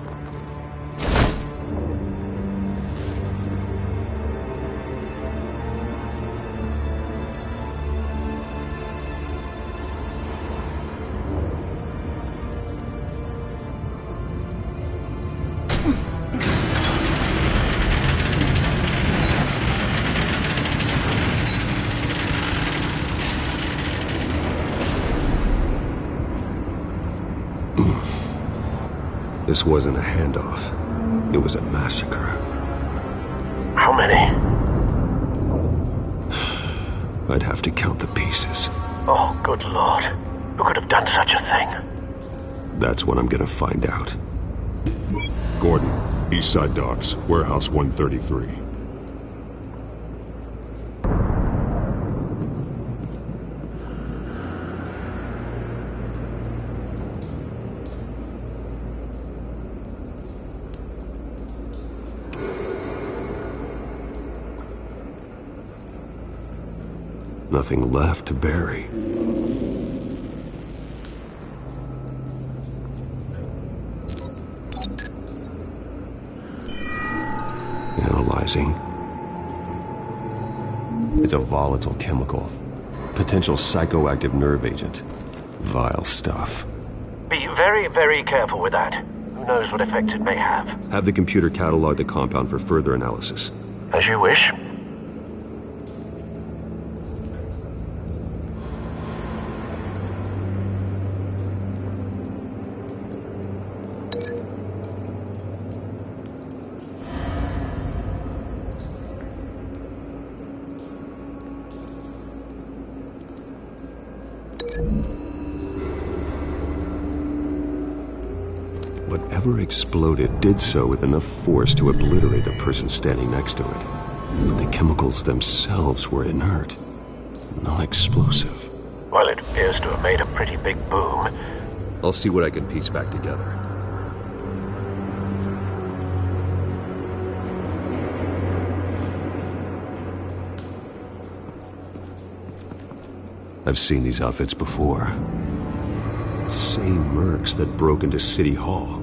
This wasn't a handoff. It was a massacre. How many? I'd have to count the pieces. Oh, good Lord. Who could have done such a thing? That's what I'm gonna find out. Gordon, Eastside Docks, Warehouse 133. Nothing left to bury. Analyzing. It's a volatile chemical. Potential psychoactive nerve agent. Vile stuff. Be very, very careful with that. Who knows what effects it may have. Have the computer catalog the compound for further analysis. As you wish. Whatever exploded did so with enough force to obliterate the person standing next to it. But the chemicals themselves were inert, non-explosive. Well, it appears to have made a pretty big boom. I'll see what I can piece back together. I've seen these outfits before. Same mercs that broke into City Hall.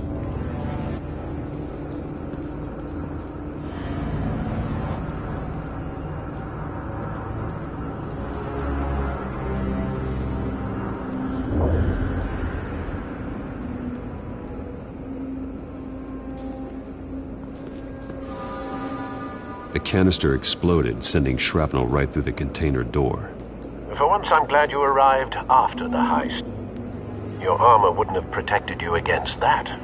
The canister exploded, sending shrapnel right through the container door. For once, I'm glad you arrived after the heist. Your armor wouldn't have protected you against that.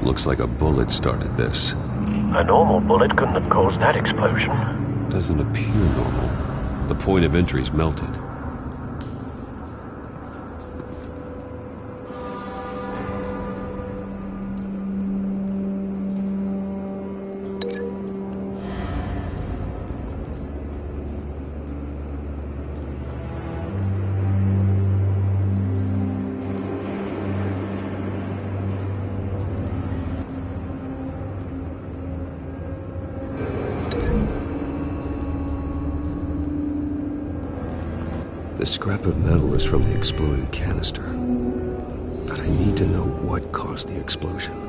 Looks like a bullet started this. A normal bullet couldn't have caused that explosion. Doesn't appear normal. The point of entry's melted. The scrap of metal is from the exploded canister. But I need to know what caused the explosion.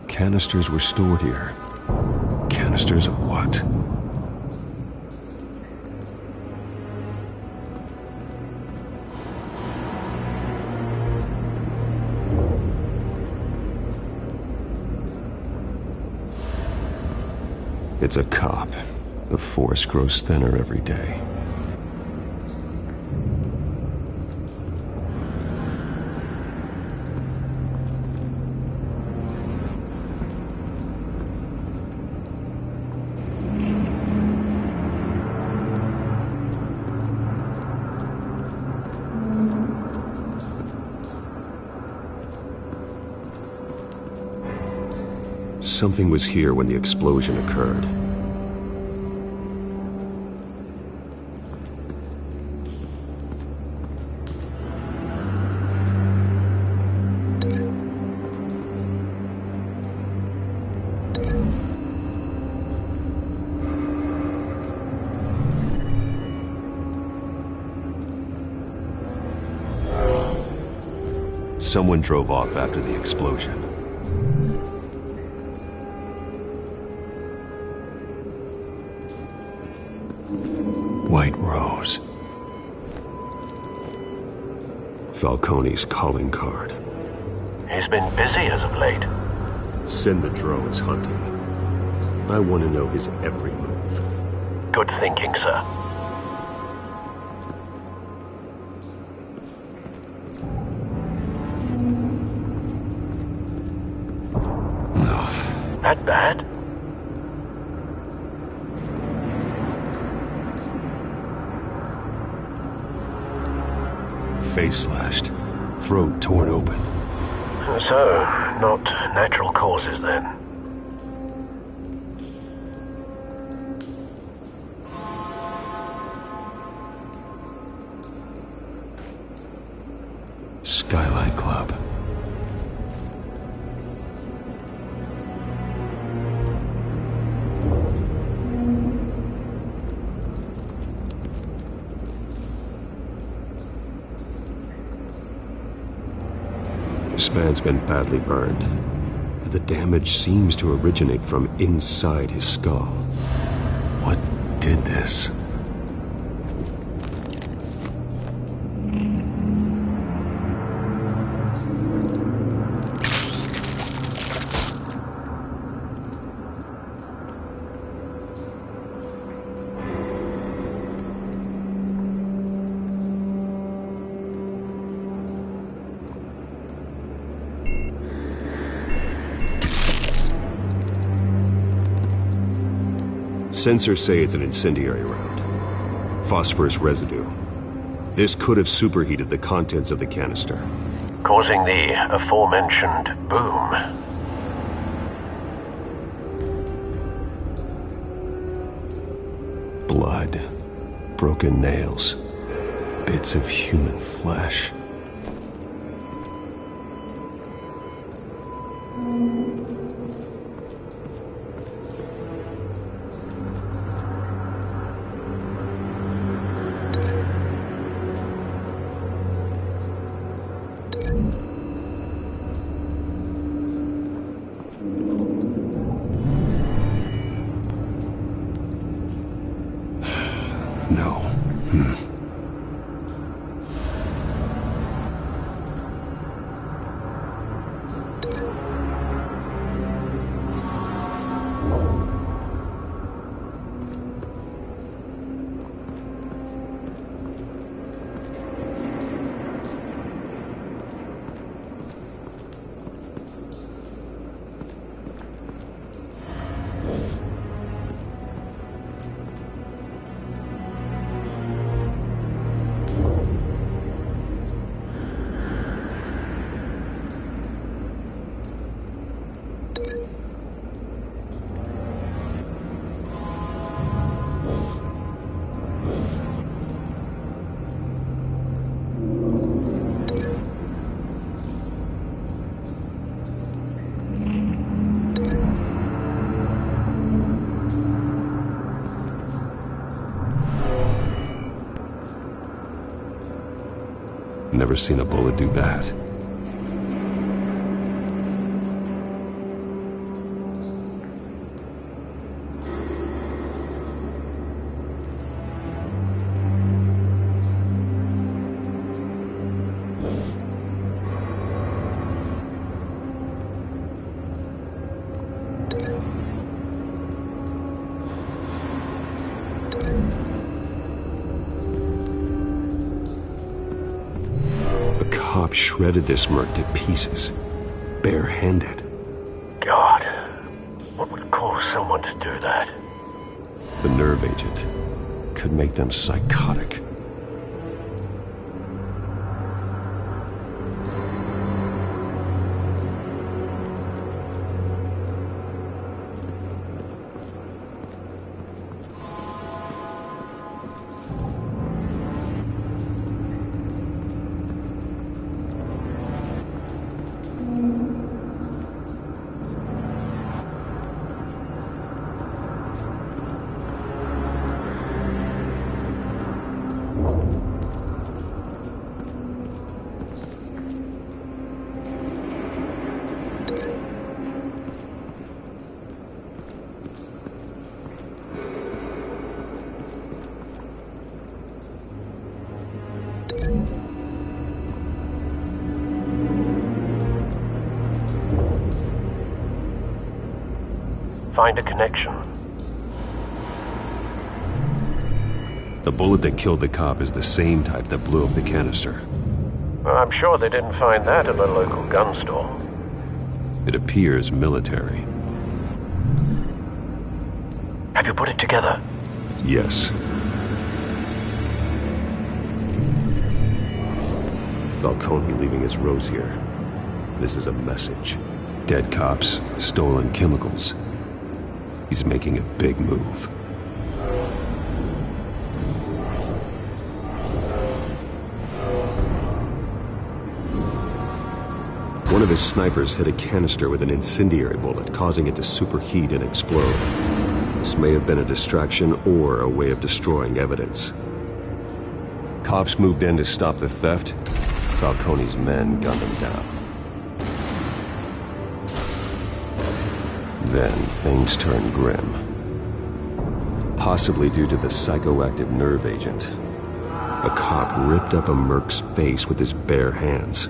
Canisters were stored here. Canisters of what? It's a cop. The force grows thinner every day. Something was here when the explosion occurred. Someone drove off after the explosion. White Rose. Falcone's calling card. He's been busy as of late. Send the drones hunting. I want to know his every move. Good thinking, sir. That bad? Face slashed, throat torn open. So, not natural causes then. Skyline Club. This man's been badly burned, but the damage seems to originate from inside his skull. What did this? Sensors say it's an incendiary round. Phosphorus residue. This could have superheated the contents of the canister, causing the aforementioned boom. Blood, broken nails, bits of human flesh. No. Never seen a bullet do that. Shredded this merc to pieces, barehanded. God, what would cause someone to do that? The nerve agent could make them psychotic. Find a connection. The bullet that killed the cop is the same type that blew up the canister. Well, I'm sure they didn't find that at the local gun store. It appears military. Have you put it together? Yes. Falcone leaving his rose here. This is a message. Dead cops, stolen chemicals. He's making a big move. One of his snipers hit a canister with an incendiary bullet, causing it to superheat and explode. This may have been a distraction or a way of destroying evidence. Cops moved in to stop the theft. Falcone's men gunned him down. Then things turned grim. Possibly due to the psychoactive nerve agent. A cop ripped up a merc's face with his bare hands.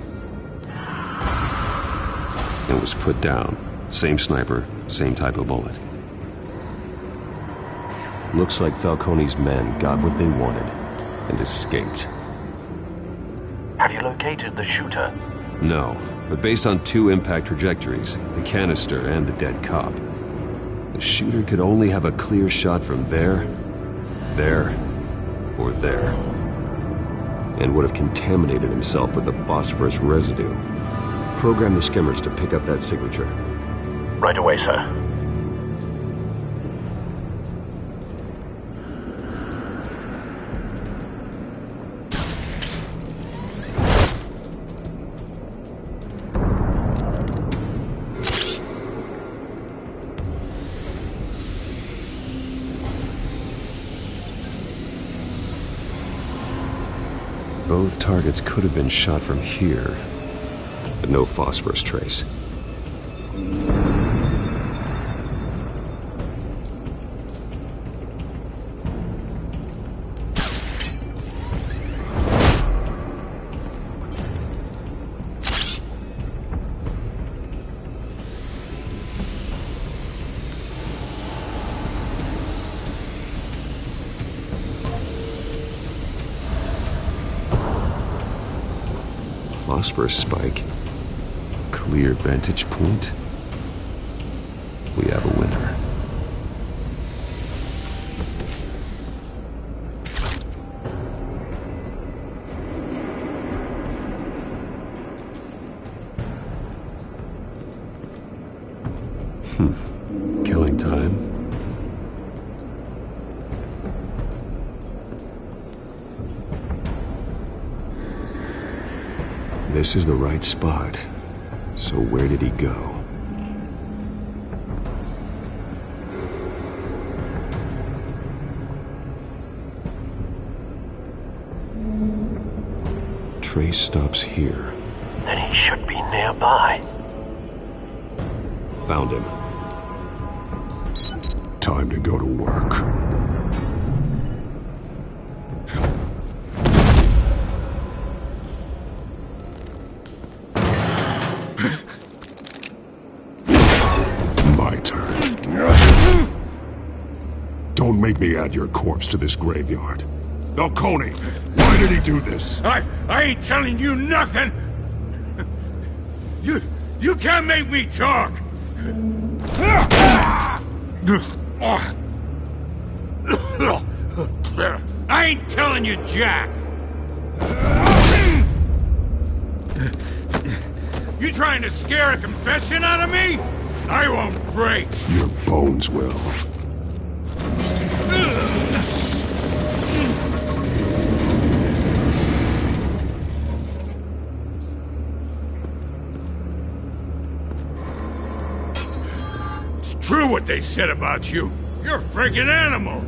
And was put down. Same sniper, same type of bullet. Looks like Falcone's men got what they wanted and escaped. Have you located the shooter? No, but based on two impact trajectories, the canister and the dead cop, The shooter could only have a clear shot from there, or there, and would have contaminated himself with the phosphorus residue. Program the skimmers to pick up that signature. Right away, sir. Both targets could have been shot from here, but no phosphorus trace. Phosphorus spike. Clear vantage point. We have a winner. Killing time. This is the right spot. So where did he go? Trace stops here. Then he should be nearby. Found him. Time to go to work. My turn. Don't make me add your corpse to this graveyard. Falcone, why did he do this? I ain't telling you nothing! You can't make me talk! I ain't telling you jack! You trying to scare a confession out of me? I won't break! Your bones will. It's true what they said about you. You're a freaking animal!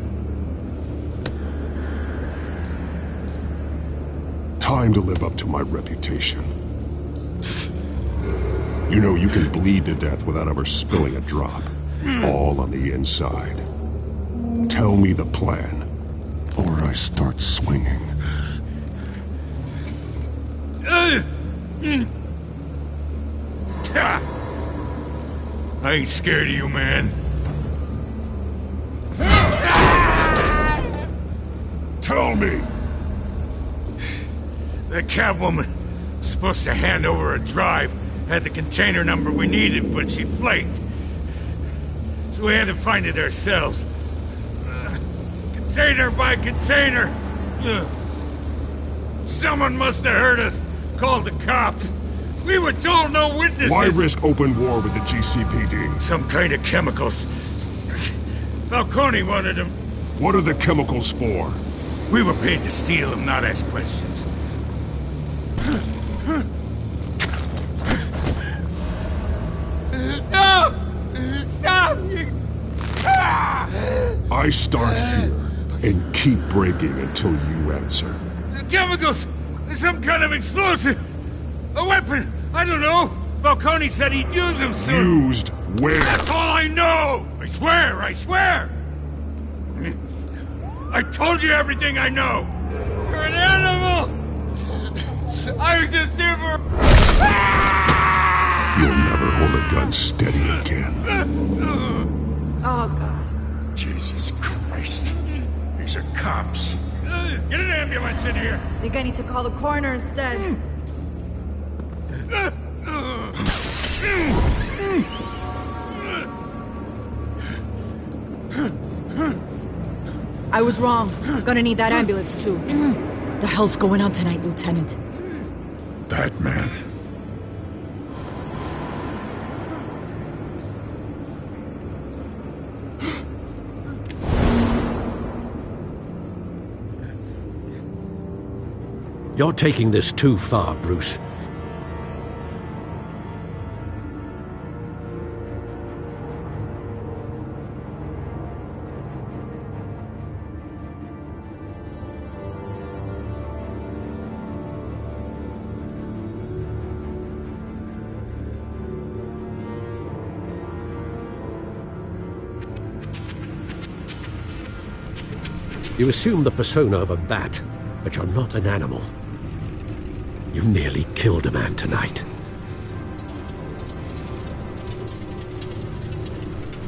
Time to live up to my reputation. You know, you can bleed to death without ever spilling a drop. All on the inside. Tell me the plan, or I start swinging. I ain't scared of you, man. Tell me! The Catwoman was supposed to hand over a drive, had the container number we needed, but she flaked. So we had to find it ourselves. Container by container. Someone must have heard us, called the cops. We were told no witnesses. Why risk open war with the GCPD? Some kind of chemicals. Falcone wanted them. What are the chemicals for? We were paid to steal them, not ask questions. No! Stop! I start here and keep breaking until you answer. The chemicals! There's some kind of explosive! A weapon! I don't know! Falcone said he'd use them soon! Used where? That's all I know! I swear! I swear! I told you everything I know! You're an animal! I was just here for... You'll never hold a gun steady again. Oh, God. Jesus Christ. These are cops. Get an ambulance in here! I think I need to call the coroner instead. I was wrong. Gonna need that ambulance, too. The hell's going on tonight, Lieutenant? Batman. You're taking this too far, Bruce. You assume the persona of a bat, but you're not an animal. You nearly killed a man tonight.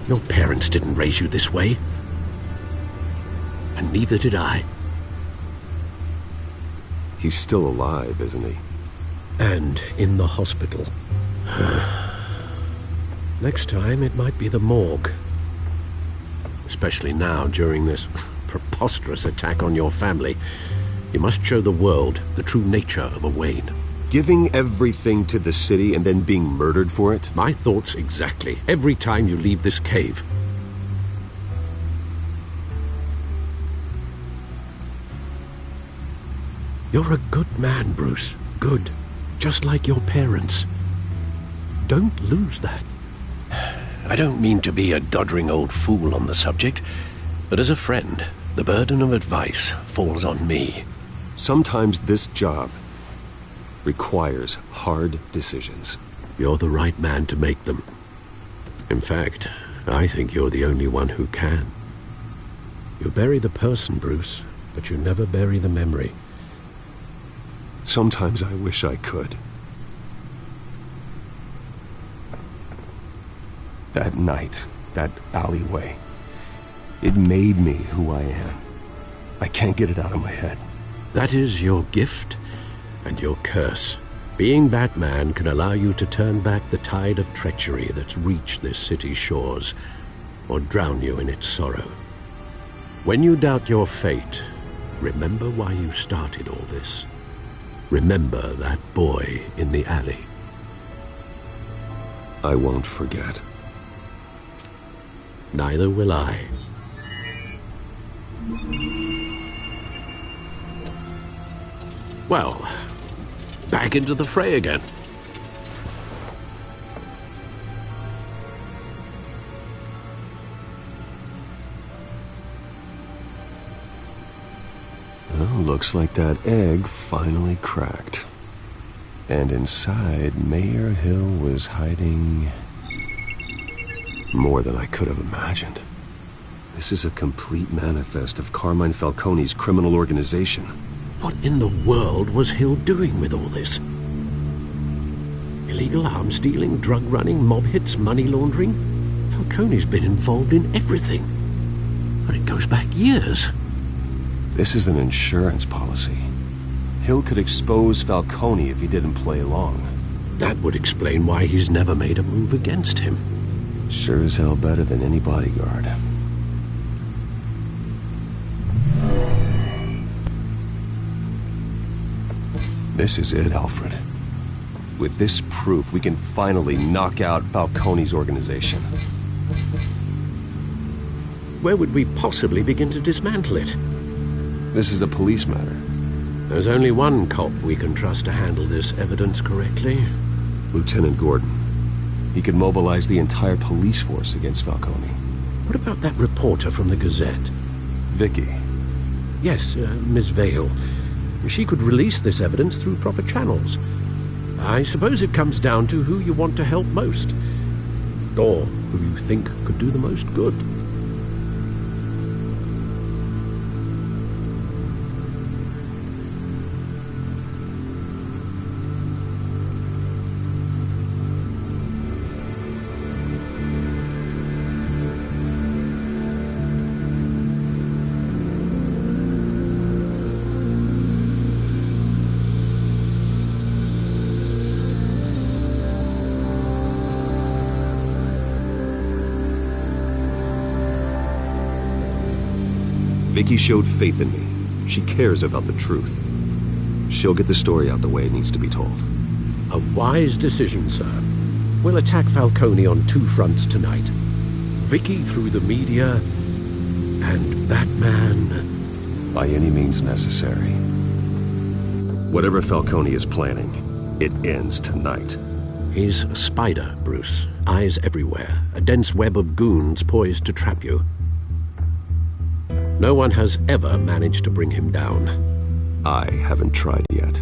Your parents didn't raise you this way. And neither did I. He's still alive, isn't he? And in the hospital. Next time, it might be the morgue. Especially now, during this preposterous attack on your family. You must show the world the true nature of a Wayne. Giving everything to the city and then being murdered for it? My thoughts exactly. Every time you leave this cave. You're a good man, Bruce. Good. Just like your parents. Don't lose that. I don't mean to be a doddering old fool on the subject, but as a friend, the burden of advice falls on me. Sometimes this job requires hard decisions. You're the right man to make them. In fact, I think you're the only one who can. You bury the person, Bruce, but you never bury the memory. Sometimes I wish I could. That night, that alleyway, it made me who I am. I can't get it out of my head. That is your gift and your curse. Being Batman can allow you to turn back the tide of treachery that's reached this city's shores, or drown you in its sorrow. When you doubt your fate, remember why you started all this. Remember that boy in the alley. I won't forget. Neither will I. Well, back into the fray again. Well, looks like that egg finally cracked. And inside, Mayor Hill was hiding more than I could have imagined. This is a complete manifest of Carmine Falcone's criminal organization. What in the world was Hill doing with all this? Illegal arms dealing, drug running, mob hits, money laundering? Falcone's been involved in everything. And it goes back years. This is an insurance policy. Hill could expose Falcone if he didn't play along. That would explain why he's never made a move against him. Sure as hell better than any bodyguard. This is it, Alfred. With this proof, we can finally knock out Falcone's organization. Where would we possibly begin to dismantle it? This is a police matter. There's only one cop we can trust to handle this evidence correctly. Lieutenant Gordon. He could mobilize the entire police force against Falcone. What about that reporter from the Gazette? Vicky. Yes, Miss Vale. She could release this evidence through proper channels. I suppose it comes down to who you want to help most. Or who you think could do the most good. Vicky showed faith in me. She cares about the truth. She'll get the story out the way it needs to be told. A wise decision, sir. We'll attack Falcone on 2 fronts tonight. Vicky through the media, and that man... By any means necessary. Whatever Falcone is planning, it ends tonight. He's a spider, Bruce. Eyes everywhere. A dense web of goons poised to trap you. No one has ever managed to bring him down. I haven't tried yet.